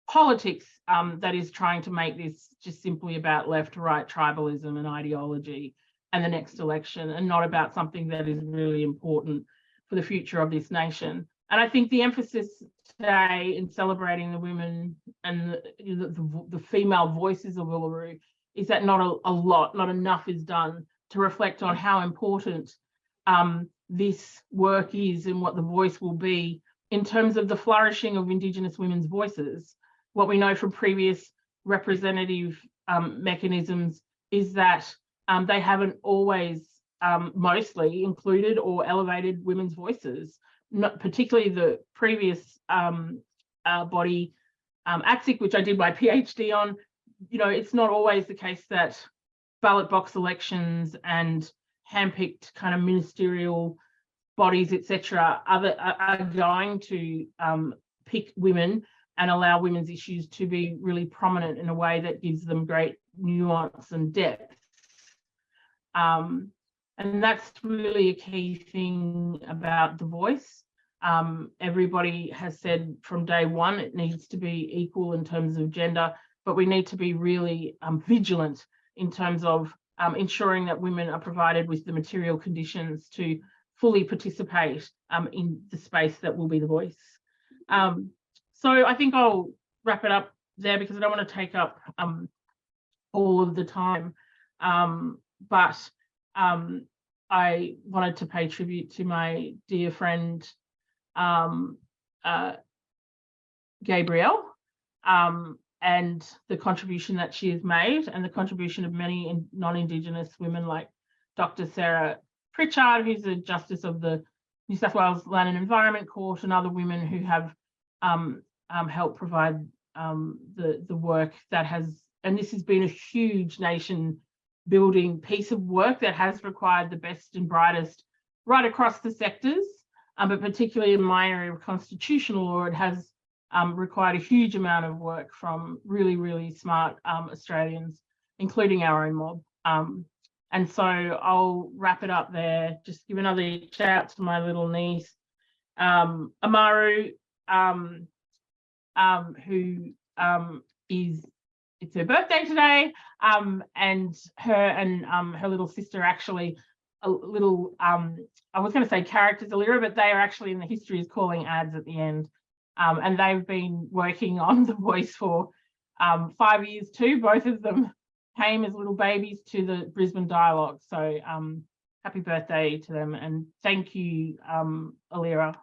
politics that is trying to make this just simply about left to right tribalism and ideology and the next election, and not about something that is really important for the future of this nation. And I think the emphasis today in celebrating the women and the female voices of Uluru is that not enough is done to reflect on how important this work is and what the voice will be in terms of the flourishing of Indigenous women's voices. What we know from previous representative mechanisms is that they haven't always mostly included or elevated women's voices, not particularly the previous body, ACSIC, which I did my PhD on. You know, it's not always the case that ballot box elections and handpicked kind of ministerial bodies, etc., are going to pick women and allow women's issues to be really prominent in a way that gives them great nuance and depth. And that's really a key thing about the voice. Everybody has said from day one it needs to be equal in terms of gender, but we need to be really vigilant in terms of ensuring that women are provided with the material conditions to fully participate in the space that will be the voice. So I think I'll wrap it up there because I don't want to take up all of the time. But I wanted to pay tribute to my dear friend Gabrielle, and the contribution that she has made, and the contribution of many non-Indigenous women like Dr. Sarah Pritchard, who's a Justice of the New South Wales Land and Environment Court, and other women who have helped provide the work that has, and this has been a huge nation building piece of work that has required the best and brightest right across the sectors, but particularly in my area of constitutional law, it has required a huge amount of work from really, really smart Australians, including our own mob. And so I'll wrap it up there. Just give another shout out to my little niece, Amaru, who is, it's her birthday today, and her little sister actually a little, I was going to say characters, Uluru, but they are actually in the history is calling ads at the end. And they've been working on the voice for 5 years too. Both of them came as little babies to the Brisbane Dialogue. So happy birthday to them, and thank you, Alira.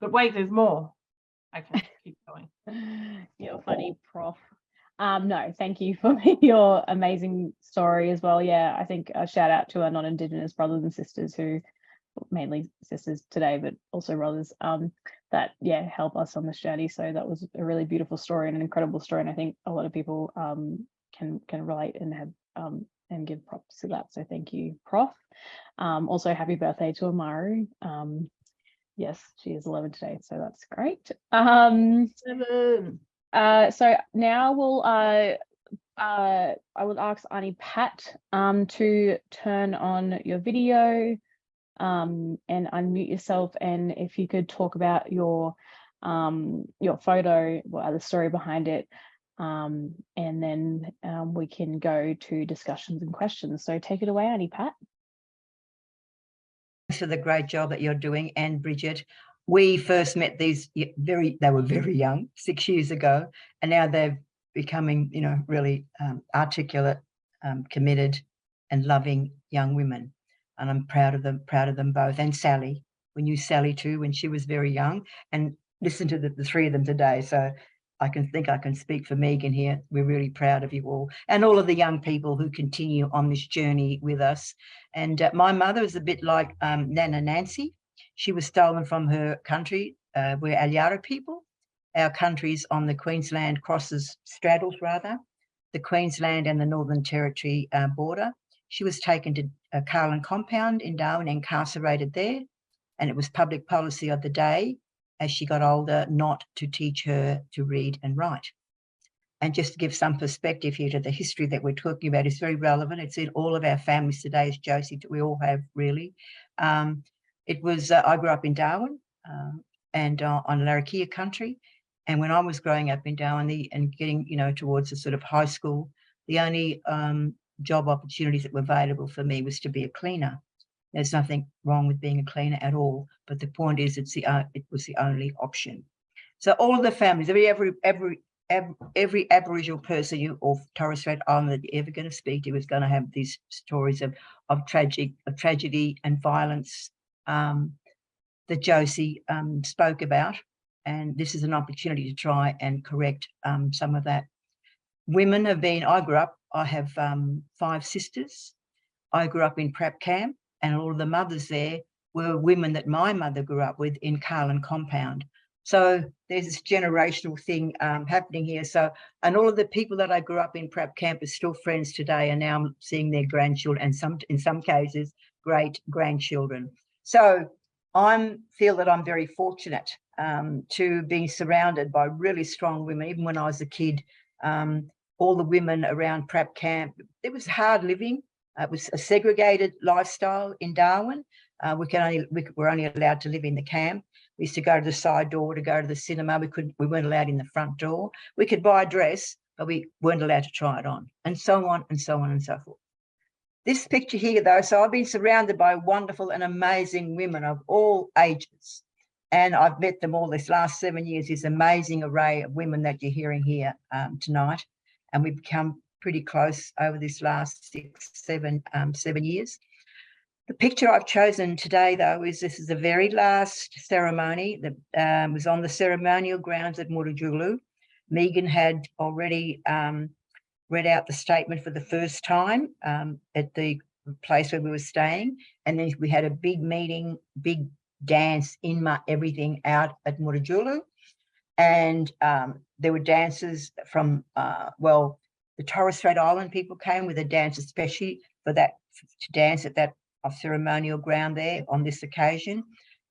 But wait, there's more. Okay, keep going. You're funny, Prof. No, thank you for your amazing story as well. Yeah, I think a shout out to our non-Indigenous brothers and sisters who, mainly sisters today, but also brothers, that help us on this journey. So that was a really beautiful story and an incredible story, and I think a lot of people can relate and have and give props to that. So thank you, Prof. Also, happy birthday to Amaru. Yes, she is 11 today, so that's great. So now we'll I will ask Auntie Pat to turn on your video and unmute yourself, and if you could talk about your photo, the story behind it, and then we can go to discussions and questions. So take it away, Auntie Pat. For the great job that you're doing, and Bridget. We first met these they were very young, 6 years ago, and now they're becoming, really articulate, committed and loving young women. And I'm proud of them both. And Sally, we knew Sally too when she was very young, and listen to the three of them today. So I can speak for Megan here. We're really proud of you all, and all of the young people who continue on this journey with us. And my mother is a bit like Nana Nancy. She was stolen from her country. We're Alyara people. Our country's on the Queensland straddles the Queensland and the Northern Territory border. She was taken to a Carlin compound in Darwin, incarcerated there, and it was public policy of the day, as she got older, not to teach her to read and write. And just to give some perspective here to the history that we're talking about, is very relevant. It's in all of our families today, as Josie, we all have really. It was, I grew up in Darwin and on Larrakia country. And when I was growing up in Darwin and getting, towards the sort of high school, the only job opportunities that were available for me was to be a cleaner. There's nothing wrong with being a cleaner at all, but the point is it was the only option. So all of the families, every Aboriginal person or Torres Strait Islander that you're ever going to speak to is going to have these stories of tragedy and violence that Josie spoke about, and this is an opportunity to try and correct some of that. Women I have 5 sisters. I grew up in Prep Camp, and all of the mothers there were women that my mother grew up with in Carlin compound. So there's this generational thing happening here. So, and all of the people that I grew up in Prep Camp are still friends today, and now I'm seeing their grandchildren and in some cases, great grandchildren. So I feel that I'm very fortunate to be surrounded by really strong women. Even when I was a kid, all the women around Prep Camp, it was hard living. It was a segregated lifestyle in Darwin. We're only allowed to live in the camp. We used to go to the side door to go to the cinema. We weren't allowed in the front door. We could buy a dress, but we weren't allowed to try it on, and so on and so on and so forth. This picture here, though, so I've been surrounded by wonderful and amazing women of all ages, and I've met them all this last 7 years, this amazing array of women that you're hearing here tonight, and we've become pretty close over this last 7 years. The picture I've chosen today, though, this is the very last ceremony that was on the ceremonial grounds at Murujulu. Megan had already read out the statement for the first time at the place where we were staying, and then we had a big meeting, big dance, everything out at Murujulu, and there were dancers from the Torres Strait Island people came with a dance especially for that, to dance at that ceremonial ground there on this occasion.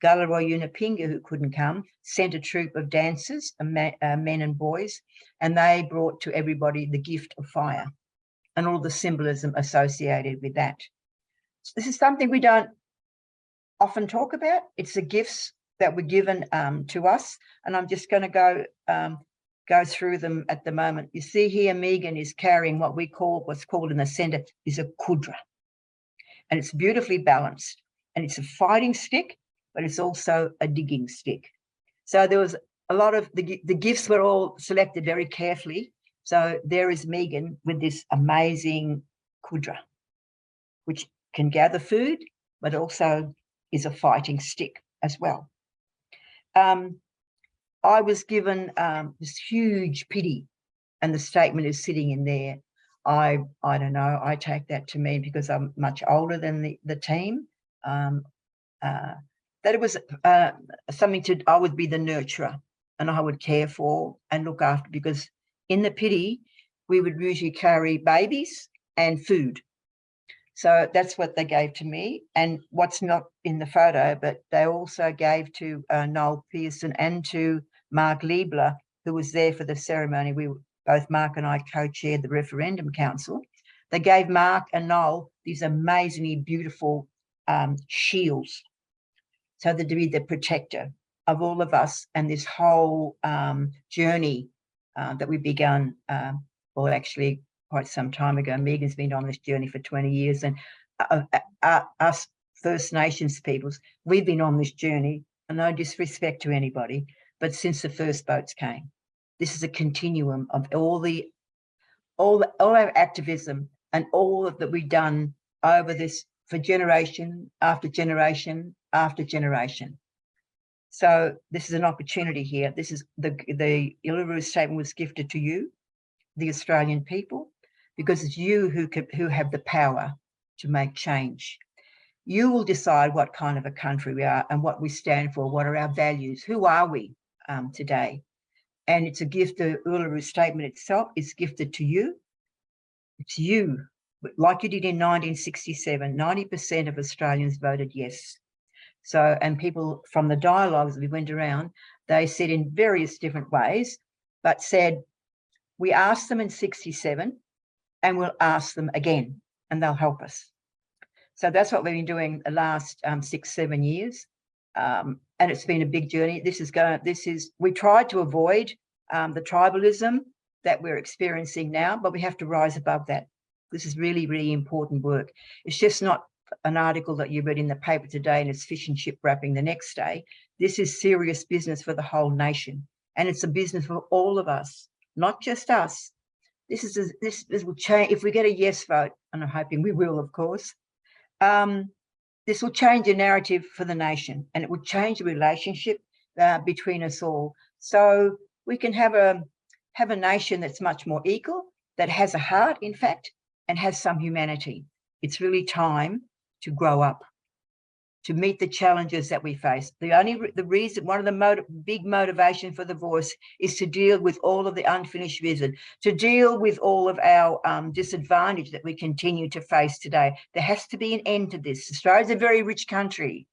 Galarrwuy Yunupinga, who couldn't come, sent a troop of dancers, men and boys, and they brought to everybody the gift of fire and all the symbolism associated with that. So this is something we don't often talk about. It's the gifts that were given to us, and I'm just going to go through them at the moment. You see here, Megan is carrying what's called in the centre is a kudra, and it's beautifully balanced, and it's a fighting stick, but it's also a digging stick. So there was a lot of the gifts were all selected very carefully. So there is Megan with this amazing kudra, which can gather food, but also is a fighting stick as well. I was given this huge pity and the statement is sitting in there. I don't know, I take that to mean, because I'm much older than the team, that it was something I would be the nurturer, and I would care for and look after, because in the pity, we would usually carry babies and food. So that's what they gave to me. And what's not in the photo, but they also gave to Noel Pearson and to Mark Liebler, who was there for the ceremony. Both Mark and I co-chaired the Referendum Council. They gave Mark and Noel these amazingly beautiful shields, so that to be the protector of all of us and this whole journey that we began, well, actually quite some time ago. Megan's been on this journey for 20 years, and us First Nations peoples, we've been on this journey, and no disrespect to anybody, but since the first boats came. This is a continuum of all our activism and all that we've done over this for generation after generation after generation. So this is an opportunity here. This is the Uluru Statement was gifted to you, the Australian people, because it's you who have the power to make change. You will decide what kind of a country we are and what we stand for, what are our values, who are we today. And it's a gift. The Uluru Statement itself is gifted to you. It's you, like you did in 1967, 90% of Australians voted yes. So, and people from the dialogues we went around, they said in various different ways, but said, we asked them in 67 and we'll ask them again, and they'll help us. So that's what we've been doing the last 6-7 years. And it's been a big journey. We tried to avoid the tribalism that we're experiencing now, but we have to rise above that. This is really, really important work. It's just not an article that you read in the paper today and it's fish and chip wrapping the next day. This is serious business for the whole nation. And it's a business for all of us, not just us. This will change if we get a yes vote, and I'm hoping we will, of course. This will change the narrative for the nation, and it will change the relationship between us all. So we can have a nation that's much more equal, that has a heart, in fact, and has some humanity. It's really time to grow up, to meet the challenges that we face. The reason, one of the big motivation for the voice is to deal with all of the unfinished business, to deal with all of our disadvantage that we continue to face today. There has to be an end to this. Australia's a very rich country,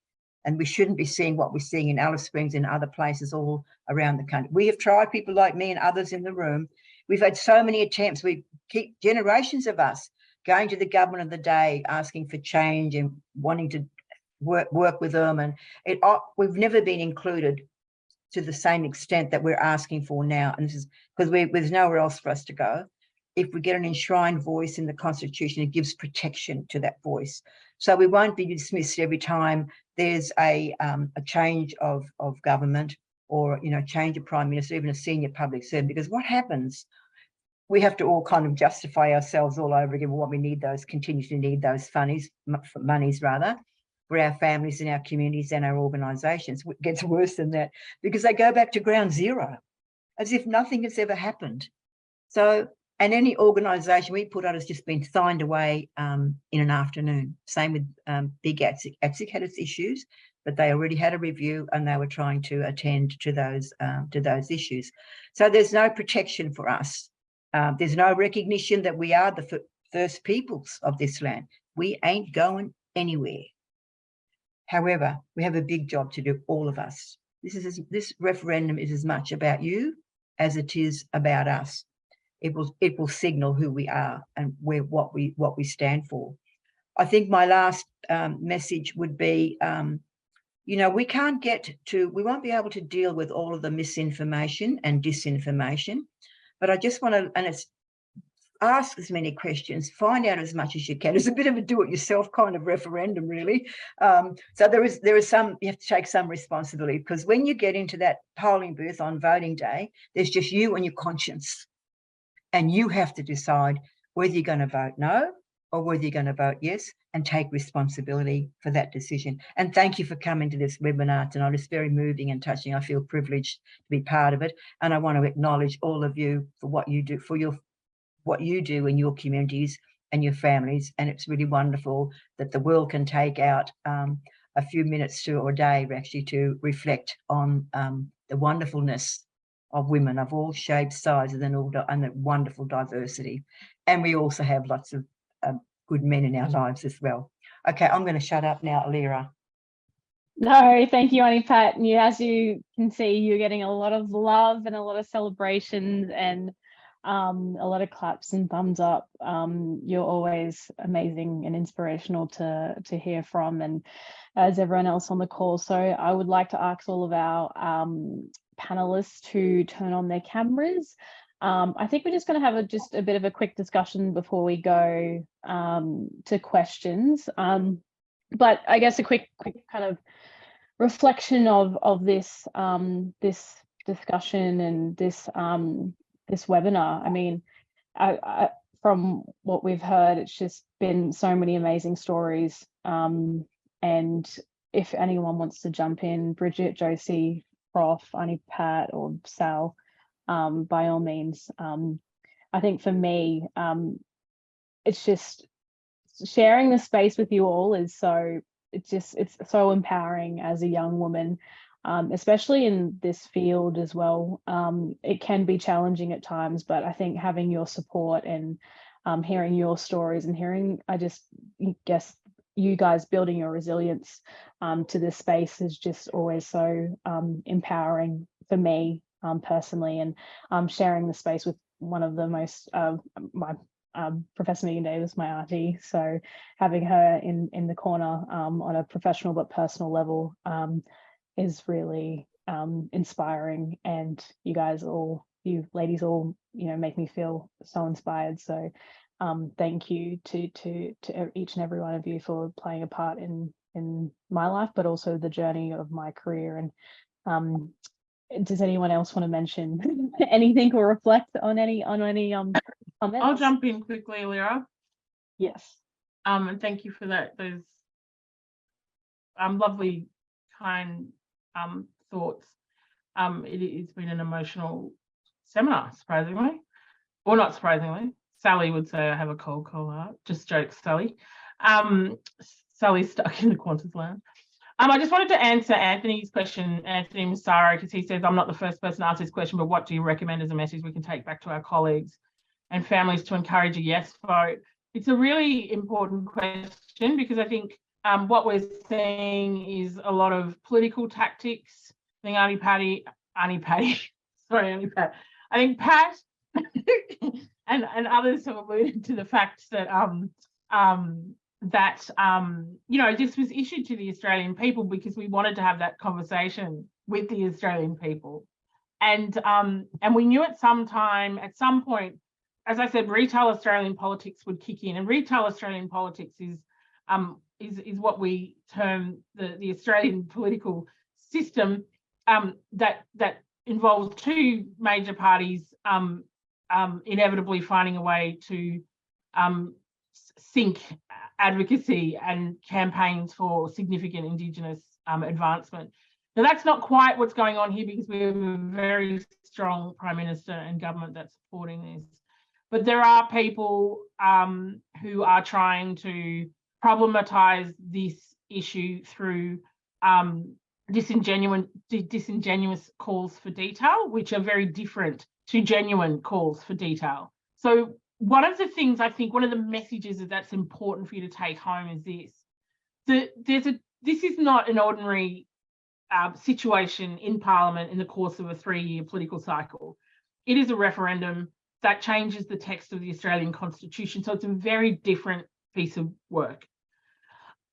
and we shouldn't be seeing what we're seeing in Alice Springs and other places all around the country. We have tried, people like me and others in the room. We've had so many attempts. We keep generations of us going to the government of the day, asking for change and wanting to work with them, and we've never been included to the same extent that we're asking for now. And this is because there's nowhere else for us to go. If we get an enshrined voice in the Constitution, it gives protection to that voice. So we won't be dismissed every time there's a change of government, or change of prime minister, even a senior public servant. Because what happens? We have to all kind of justify ourselves all over again. What we need continue to need those monies rather, for our families and our communities and our organisations. It gets worse than that, because they go back to ground zero, as if nothing has ever happened. So, and any organisation we put out has just been signed away in an afternoon. Same with Big ATSIC. ATSIC had its issues, but they already had a review and they were trying to attend to those issues. So there's no protection for us. There's no recognition that we are the first peoples of this land. We ain't going anywhere. However, we have a big job to do, all of us. This referendum is as much about you as it is about us. It will signal who we are and what we stand for. I think my last message would be, we won't be able to deal with all of the misinformation and disinformation, but I just want to, and it's ask as many questions, find out as much as you can. It's a bit of a do-it-yourself kind of referendum, really. So there is some, you have to take some responsibility, because when you get into that polling booth on voting day, there's just you and your conscience, and you have to decide whether you're going to vote no or whether you're going to vote yes and take responsibility for that decision. And thank you for coming to this webinar tonight. It's very moving and touching. I feel privileged to be part of it. And I want to acknowledge all of you for what you do, for what you do in your communities and your families. And it's really wonderful that the world can take out a few minutes or a day actually to reflect on the wonderfulness of women of all shapes, sizes, and the wonderful diversity. And we also have lots of good men in our lives as well. Okay, I'm going to shut up now, Alira. No, thank you, Auntie Pat. And as you can see, you're getting a lot of love and a lot of celebrations and a lot of claps and thumbs up. You're always amazing and inspirational to hear from, and as everyone else on the call. So I would like to ask all of our panelists to turn on their cameras. I think we're just going to have just a bit of a quick discussion before we go to questions. But I guess a quick kind of reflection of this this discussion and this webinar. I mean, I from what we've heard, it's just been so many amazing stories. And if anyone wants to jump in, Bridget, Josie, Prof, Auntie Pat, or Sal, by all means. I think for me, it's just sharing the space with you all is it's so empowering as a young woman, especially in this field as well. It can be challenging at times, but I think having your support and hearing your stories and hearing, I guess you guys building your resilience to this space is just always so empowering for me personally, and sharing the space with one of the most my Professor Megan Davis, my auntie. So having her in the corner on a professional but personal level is really inspiring, and you ladies all make me feel so inspired. So thank you to each and every one of you for playing a part in my life, but also the journey of my career. And does anyone else want to mention anything or reflect on any comments? I'll jump in quickly, Lyra. Yes. And thank you for those lovely, kind thoughts. It's been an emotional seminar, surprisingly, or not surprisingly. Sally would say I have a cold heart. Just jokes, Sally. Sally's stuck in the Qantas lounge. I just wanted to answer Anthony's question, Anthony Massaro, because he says, I'm not the first person to ask this question, but what do you recommend as a message we can take back to our colleagues and families to encourage a yes vote? It's a really important question, because I think what we're seeing is a lot of political tactics. I think Auntie Pat, I think Pat and others have alluded to the fact that this was issued to the Australian people because we wanted to have that conversation with the Australian people, and we knew at some point, as I said, retail Australian politics would kick in, and retail Australian politics is what we term the Australian political system that involves two major parties inevitably finding a way to sink advocacy and campaigns for significant Indigenous advancement. Now, that's not quite what's going on here, because we have a very strong Prime Minister and government that's supporting this. But there are people who are trying to problematise this issue through disingenuous calls for detail, which are very different to genuine calls for detail. So one of the things, I think, one of the messages that's important for you to take home is this: this is not an ordinary situation in Parliament in the course of a 3-year political cycle. It is a referendum that changes the text of the Australian Constitution. So it's a very different piece of work.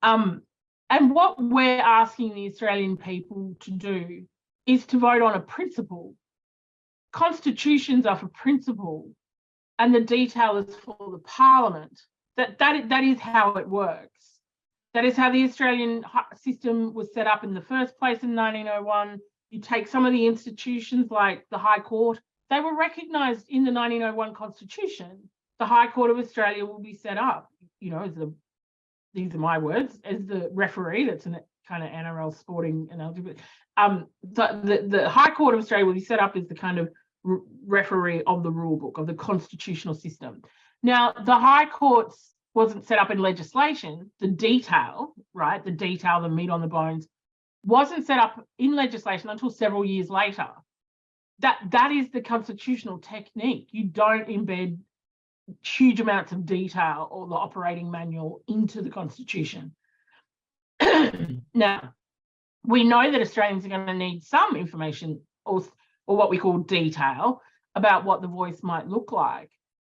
And what we're asking the Australian people to do is to vote on a principle. Constitutions are for principle, and the detail is for the Parliament. That is how it works. That is how the Australian system was set up in the first place in 1901. You take some of the institutions like the High Court, they were recognised in the 1901 Constitution. The High Court of Australia will be set up. these are my words, as the referee, that's an kind of NRL sporting analogy, but the High Court of Australia will be set up as the kind of referee of the rule book, of the constitutional system. Now, the High Court wasn't set up in legislation. The detail, right, the detail, the meat on the bones, wasn't set up in legislation until several years later. That is the constitutional technique. You don't embed huge amounts of detail or the operating manual into the Constitution. Now, we know that Australians are going to need some information or what we call detail about what the voice might look like.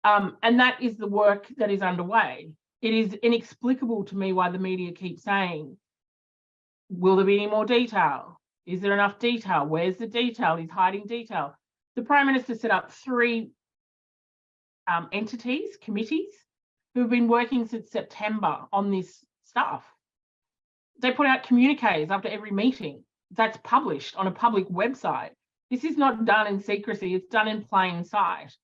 And that is the work that is underway. It is inexplicable to me why the media keep saying, will there be any more detail? Is there enough detail? Where's the detail? He's hiding detail. The Prime Minister set up 3 entities, committees, who've been working since September on this stuff. They put out communiques after every meeting that's published on a public website. This is not done in secrecy, it's done in plain sight.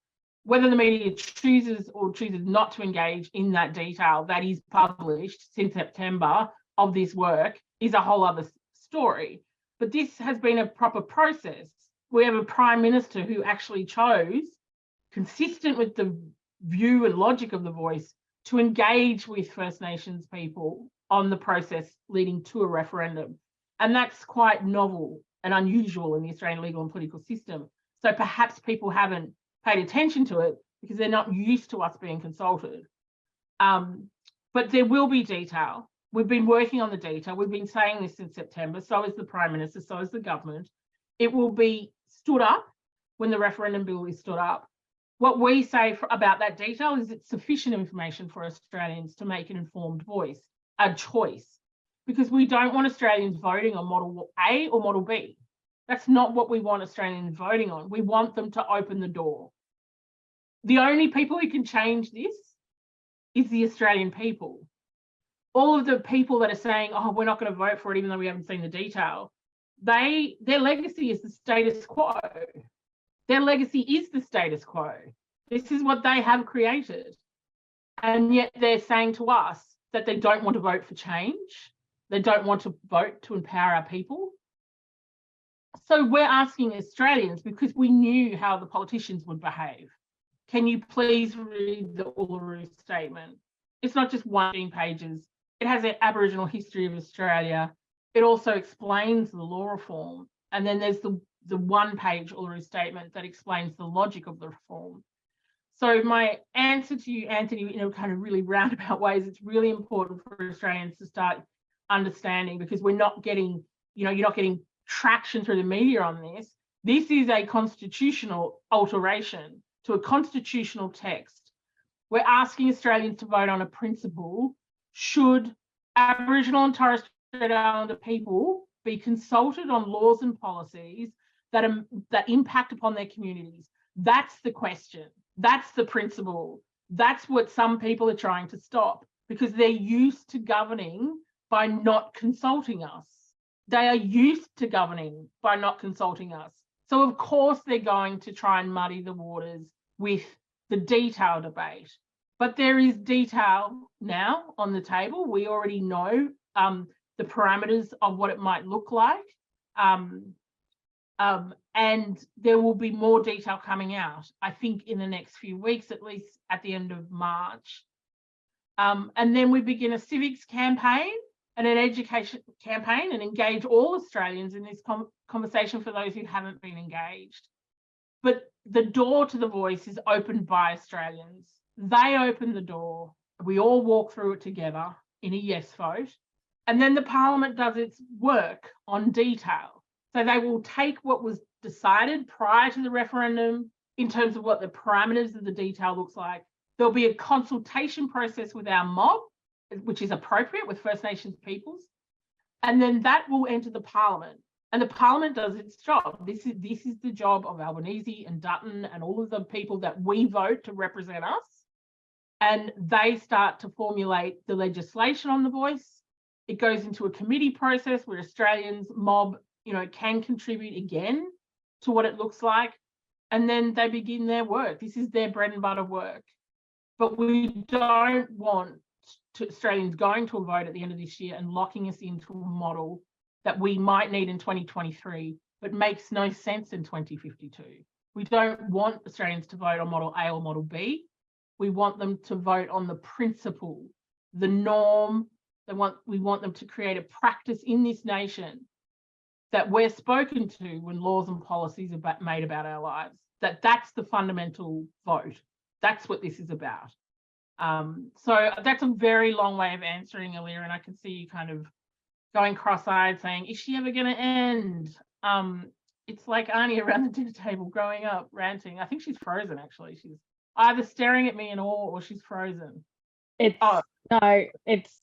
Whether the media chooses or chooses not to engage in that detail that is published since September of this work is a whole other story. But this has been a proper process. We have a Prime Minister who actually chose, consistent with the view and logic of the voice, to engage with First Nations people on the process leading to a referendum. And that's quite novel and unusual in the Australian legal and political system. So perhaps people haven't paid attention to it because they're not used to us being consulted. But there will be detail. We've been working on the detail. We've been saying this since September. So is the Prime Minister, so is the government. It will be stood up when the referendum bill is stood up. What we say about that detail is it's sufficient information for Australians to make an informed voice, a choice, because we don't want Australians voting on Model A or Model B. That's not what we want Australians voting on. We want them to open the door. The only people who can change this is the Australian people. All of the people that are saying, oh, we're not going to vote for it even though we haven't seen the detail, their legacy is the status quo. Their legacy is the status quo. This is what they have created. And yet they're saying to us that they don't want to vote for change. They don't want to vote to empower our people. So we're asking Australians, because we knew how the politicians would behave, can you please read the Uluru Statement? It's not just 1 pages. It has an Aboriginal history of Australia. It also explains the law reform. And then there's the 1-page Uluru Statement that explains the logic of the reform. So my answer to you, Anthony, in a kind of really roundabout ways, it's really important for Australians to start understanding, because we're not getting, you're not getting traction through the media on this. This is a constitutional alteration to a constitutional text. We're asking Australians to vote on a principle: should Aboriginal and Torres Strait Islander people be consulted on laws and policies that impact upon their communities? That's the question. That's the principle. That's what some people are trying to stop, because they're used to governing by not consulting us. They are used to governing by not consulting us. So of course they're going to try and muddy the waters with the detail debate. But there is detail now on the table. We already know the parameters of what it might look like. And there will be more detail coming out, I think, in the next few weeks, at least at the end of March. And then we begin a civics campaign and an education campaign and engage all Australians in this conversation for those who haven't been engaged. But the door to the voice is opened by Australians. They open the door. We all walk through it together in a yes vote. And then the Parliament does its work on detail. So they will take what was decided prior to the referendum in terms of what the parameters of the detail looks like. There'll be a consultation process with our mob, which is appropriate with First Nations peoples. And then that will enter the Parliament. And the Parliament does its job. This is the job of Albanese and Dutton and all of the people that we vote to represent us. And they start to formulate the legislation on the voice. It goes into a committee process where Australians, mob, can contribute again to what it looks like. And then they begin their work. This is their bread and butter work. But we don't want Australians going to a vote at the end of this year and locking us into a model that we might need in 2023, but makes no sense in 2052. We don't want Australians to vote on Model A or Model B. We want them to vote on the principle, the norm. We want them to create a practice in this nation that we're spoken to when laws and policies are made about our lives. That's the fundamental vote. That's what this is about. So that's a very long way of answering, Alira, and I can see you kind of going cross-eyed saying, is she ever going to end? It's like Arnie around the dinner table growing up ranting. I think she's frozen, actually. She's either staring at me in awe or she's frozen. It's no, it's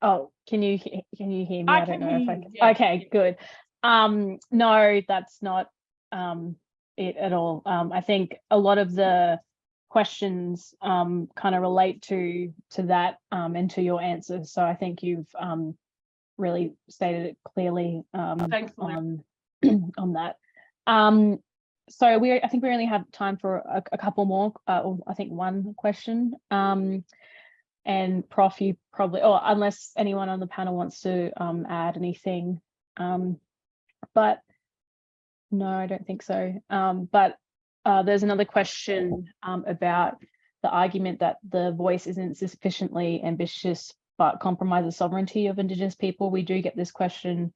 can you hear me? I don't know if I can. Yeah. Okay, good. No, that's not it at all. I think a lot of the questions kind of relate to that and to your answers. So I think you've really stated it clearly Thanks, on that. So I think we only have time for a couple more, or I think one question. And Prof, you probably, or unless anyone on the panel wants to add anything, but no, I don't think so. But there's another question about the argument that the voice isn't sufficiently ambitious but compromises sovereignty of Indigenous people. We do get this question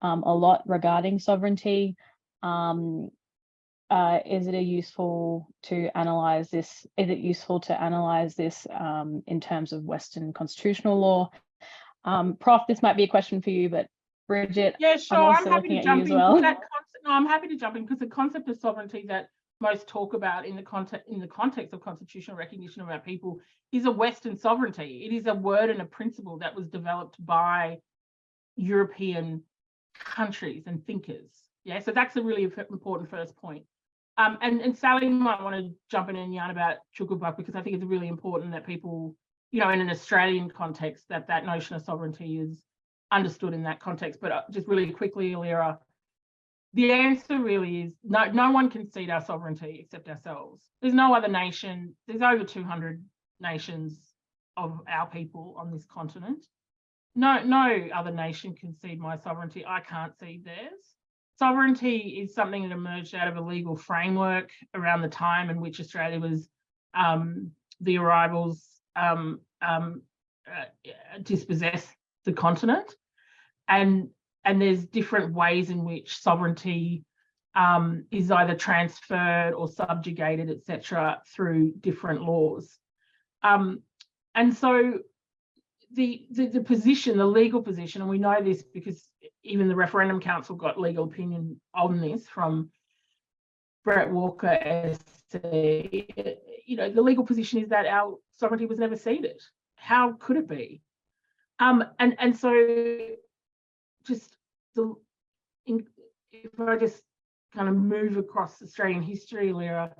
a lot regarding sovereignty. Is it useful to analyze this? Is it useful to analyze this in terms of Western constitutional law? Prof, this might be a question for you, but Bridget, yeah, sure. I'm happy to jump in. Well. I'm happy to jump in because the concept of sovereignty that most talk about in the context of constitutional recognition of our people is a Western sovereignty. It is a word and a principle that was developed by European countries and thinkers. Yeah, so that's a really important first point. And Sally might want to jump in and yarn about Chukubuk because I think it's really important that people, in an Australian context, that notion of sovereignty is understood in that context. But just really quickly, Alira, the answer really is no one can cede our sovereignty except ourselves. There's no other nation. There's over 200 nations of our people on this continent. No other nation can cede my sovereignty. I can't cede theirs. Sovereignty is something that emerged out of a legal framework around the time in which Australia was the arrivals dispossessed the continent, and there's different ways in which sovereignty is either transferred or subjugated, etc., through different laws. And so the position, the legal position, and we know this because even the Referendum Council got legal opinion on this from Brett Walker SC, the legal position is that our sovereignty was never ceded. How could it be? And so just if I just kind of move across Australian history, Lyra,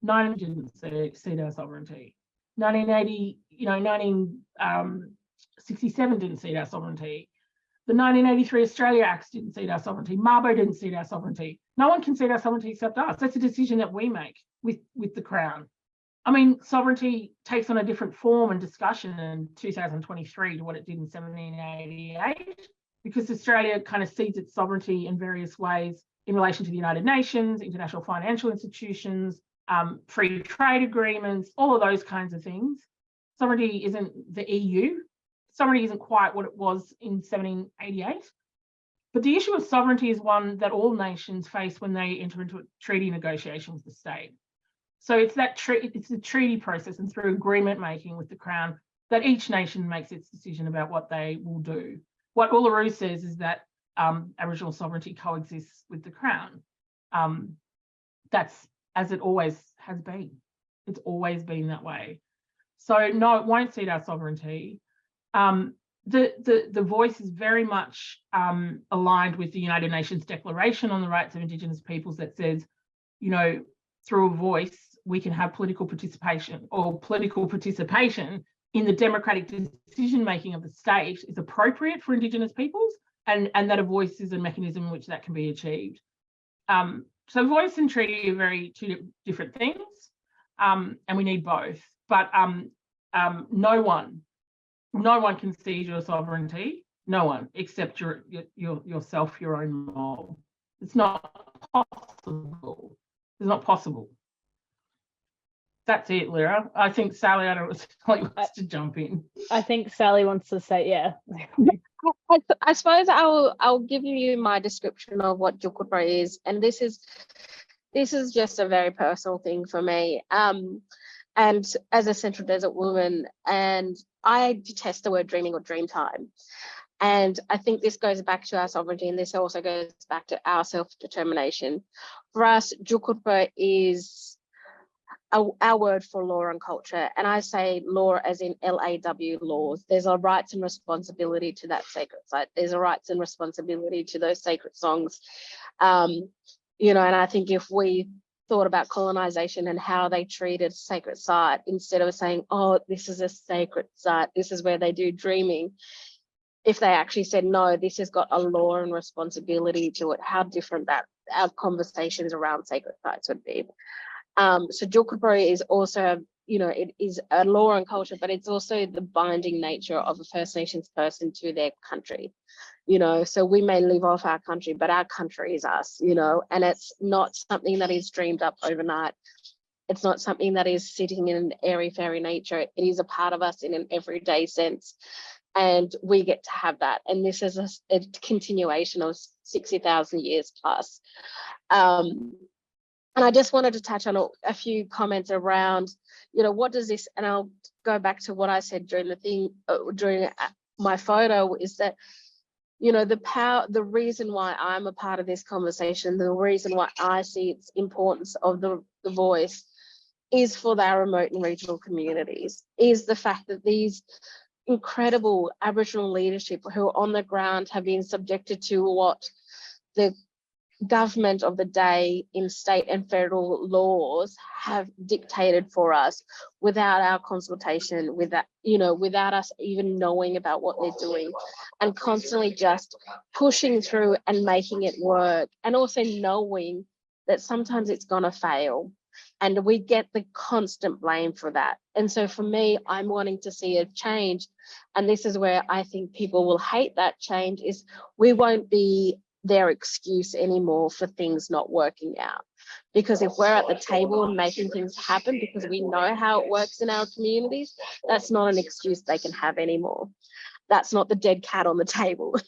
19 didn't cede our sovereignty. 1980, 1967 didn't cede our sovereignty. The 1983 Australia Acts didn't cede our sovereignty. Mabo didn't cede our sovereignty. No one can cede our sovereignty except us. That's a decision that we make with the Crown. I mean, sovereignty takes on a different form and discussion in 2023 to what it did in 1788, because Australia kind of cedes its sovereignty in various ways in relation to the United Nations, international financial institutions, free trade agreements, all of those kinds of things. Sovereignty isn't the EU. Sovereignty isn't quite what it was in 1788. But the issue of sovereignty is one that all nations face when they enter into a treaty negotiation with the state. So it's it's the treaty process and through agreement making with the Crown that each nation makes its decision about what they will do. What Uluru says is that Aboriginal sovereignty coexists with the Crown. That's as it always has been. It's always been that way. So no, it won't cede our sovereignty. The voice is very much aligned with the United Nations Declaration on the Rights of Indigenous Peoples that says, through a voice, we can have political participation, or political participation in the democratic decision-making of the state is appropriate for Indigenous peoples, and that a voice is a mechanism in which that can be achieved. So voice and treaty are two different things, and we need both. But no one no one can seize your sovereignty. No one, except yourself, your own mob. It's not possible. It's not possible. That's it, Lyra. I think Sally, I don't know, Sally wants to jump in. I think Sally wants to say, yeah. I suppose I'll give you my description of what Jukurpa is, and this is just a very personal thing for me. And as a Central Desert woman, and I detest the word dreaming or dream time. And I think this goes back to our sovereignty, and this also goes back to our self-determination. For us, Jukurpa is our word for law and culture. And I say law as in LAW, laws. There's a rights and responsibility to that sacred site. There's a rights and responsibility to those sacred songs. You know, and I think if we thought about colonization and how they treated sacred site, instead of saying, oh, this is a sacred site, this is where they do dreaming, if they actually said, no, this has got a law and responsibility to it, how different that our conversations around sacred sites would be. So Jukurpa is also, you know, it is a law and culture, but it's also the binding nature of a First Nations person to their country. You know, so we may live off our country, but our country is us, you know, and it's not something that is dreamed up overnight. It's not something that is sitting in an airy fairy nature. It is a part of us in an everyday sense. And we get to have that. And this is a continuation of 60,000 years plus. And I just wanted to touch on a few comments around, you know, what does this, and I'll go back to what I said during the thing, during my photo, is that, you know, the reason why I'm a part of this conversation, the reason why I see its importance of the voice is for our remote and regional communities, is the fact that these incredible Aboriginal leadership who are on the ground have been subjected to what the government of the day in state and federal laws have dictated for us without our consultation, without, you know, without us even knowing about what they're doing, and constantly just pushing through and making it work, and also knowing that sometimes it's going to fail. And we get the constant blame for that. And so for me, I'm wanting to see a change. And this is where I think people will hate that change, is we won't be their excuse anymore for things not working out. Because if we're at the table and making things happen because we know how it works in our communities, that's not an excuse they can have anymore. That's not the dead cat on the table.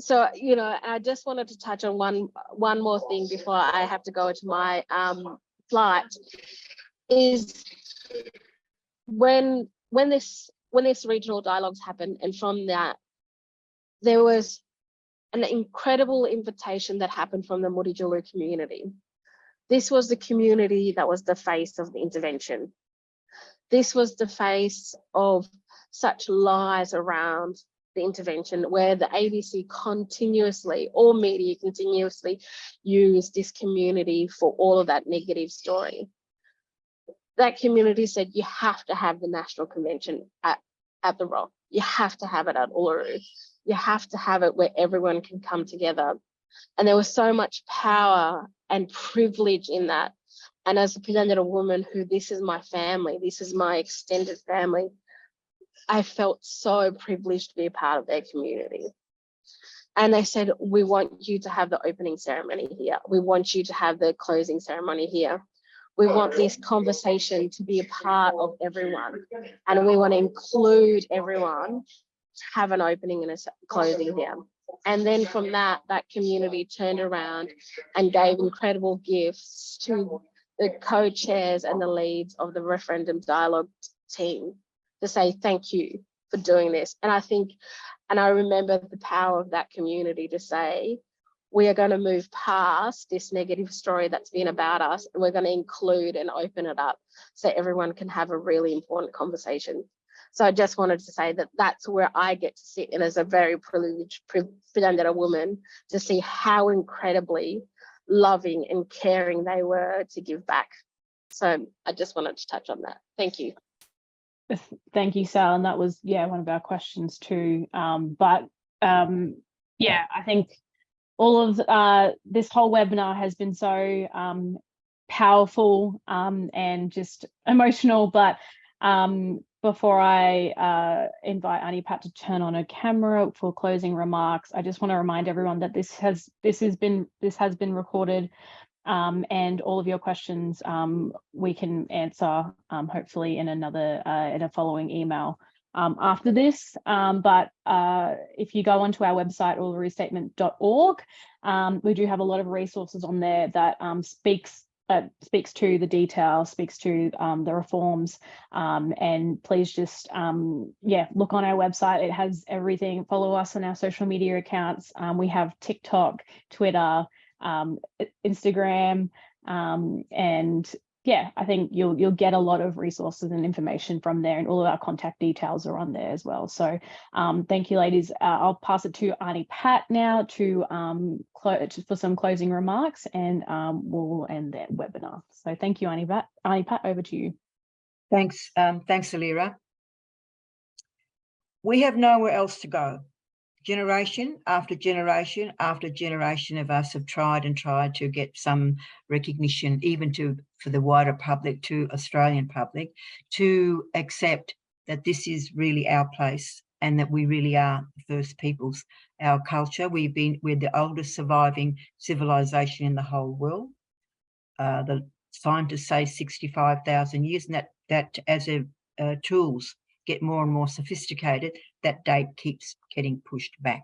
So, you know, I just wanted to touch on one more thing before I have to go into my flight, is when this regional dialogues happened, and from that there was an incredible invitation that happened from the Mudijulu community. This was the community that was the face of the intervention. This was the face of such lies around the intervention, where the ABC continuously, all media continuously used this community for all of that negative story. That community said, you have to have the national convention at the Rock. You have to have it at Uluru. You have to have it where everyone can come together. And there was so much power and privilege in that. And as a presented a woman who, this is my family, this is my extended family, I felt so privileged to be a part of their community. And they said, we want you to have the opening ceremony here. We want you to have the closing ceremony here. We want this conversation to be a part of everyone. And we want to include everyone to have an opening and a closing here. And then from that community turned around and gave incredible gifts to the co-chairs and the leads of the referendum dialogue team to say thank you for doing this. And I think, and I remember the power of that community to say, we are going to move past this negative story that's been about us, and we're going to include and open it up so everyone can have a really important conversation. So I just wanted to say that that's where I get to sit in as a very privileged woman, to see how incredibly loving and caring they were to give back. So I just wanted to touch on that. Thank you. Thank you, Sal. And that was, one of our questions too. I think all of this whole webinar has been so powerful and just emotional, but before I invite Auntie Pat to turn on her camera for closing remarks, I just want to remind everyone that this has been recorded, and all of your questions we can answer hopefully in a following email after this. But if you go onto our website, ulurustatement.org, we do have a lot of resources on there that speaks to the detail, speaks to the reforms, and please just look on our website. It has everything. Follow us on our social media accounts. We have TikTok, Twitter, Instagram, and yeah, I think you'll get a lot of resources and information from there, and all of our contact details are on there as well. So thank you, ladies. I'll pass it to Auntie Pat now to for some closing remarks, and we'll end the webinar. So thank you, Auntie Pat. Auntie Pat, over to you. Thanks, Alira. We have nowhere else to go. Generation after generation after generation of us have tried to get some recognition, even for the wider public, to Australian public, to accept that this is really our place and that we really are the first peoples. Our culture, we're the oldest surviving civilization in the whole world. The scientists say 65,000 years, and that as tools get more and more sophisticated, that date keeps getting pushed back.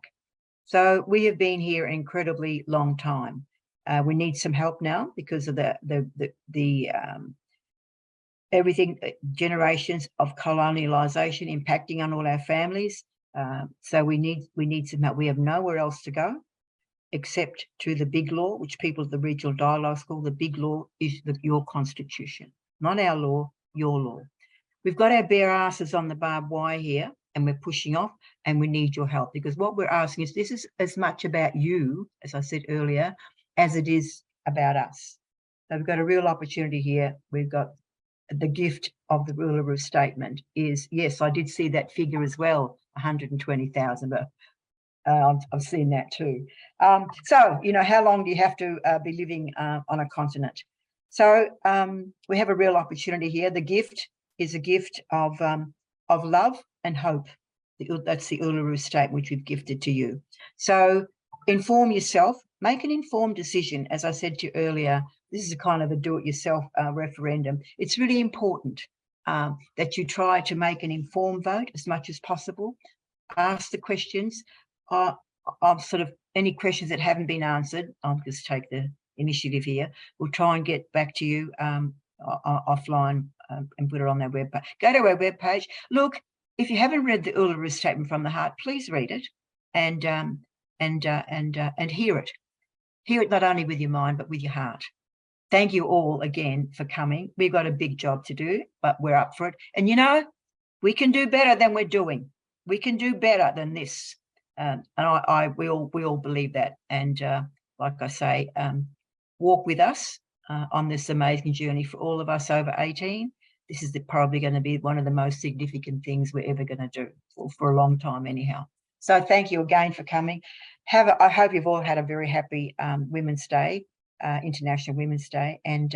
So we have been here an incredibly long time. We need some help now because of the everything, generations of colonialisation impacting on all our families. So we need some help. We have nowhere else to go except to the big law, which people at the regional dialogue call the big law, is your constitution, not our law, your law. We've got our bare asses on the barbed wire here, and we're pushing off, and we need your help, because what we're asking is, this is as much about you, as I said earlier, as it is about us. So we've got a real opportunity here. We've got the gift of the Uluru Statement is, yes, I did see that figure as well, 120,000, but I've seen that too. So, you know, how long do you have to be living on a continent? So we have a real opportunity here. The gift is a gift of love and hope. That's the Uluru Statement, which we've gifted to you. So inform yourself, make an informed decision. As I said to you earlier, this is a kind of a do-it-yourself referendum. It's really important that you try to make an informed vote as much as possible. Ask the questions of sort of any questions that haven't been answered. I'll just take the initiative here. We'll try and get back to you offline and put it on our webpage. Go to our webpage. Look, if you haven't read the Uluru Statement from the Heart, please read it and hear it. Hear it not only with your mind, but with your heart. Thank you all again for coming. We've got a big job to do, but we're up for it. And you know, we can do better than we're doing. We can do better than this. And we all believe that. And like I say, walk with us on this amazing journey for all of us over 18. This is probably going to be one of the most significant things we're ever going to do for a long time anyhow. So thank you again for coming. I hope you've all had a very happy Women's Day, International Women's Day. And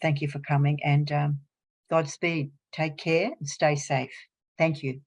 thank you for coming, and Godspeed. Take care and stay safe. Thank you.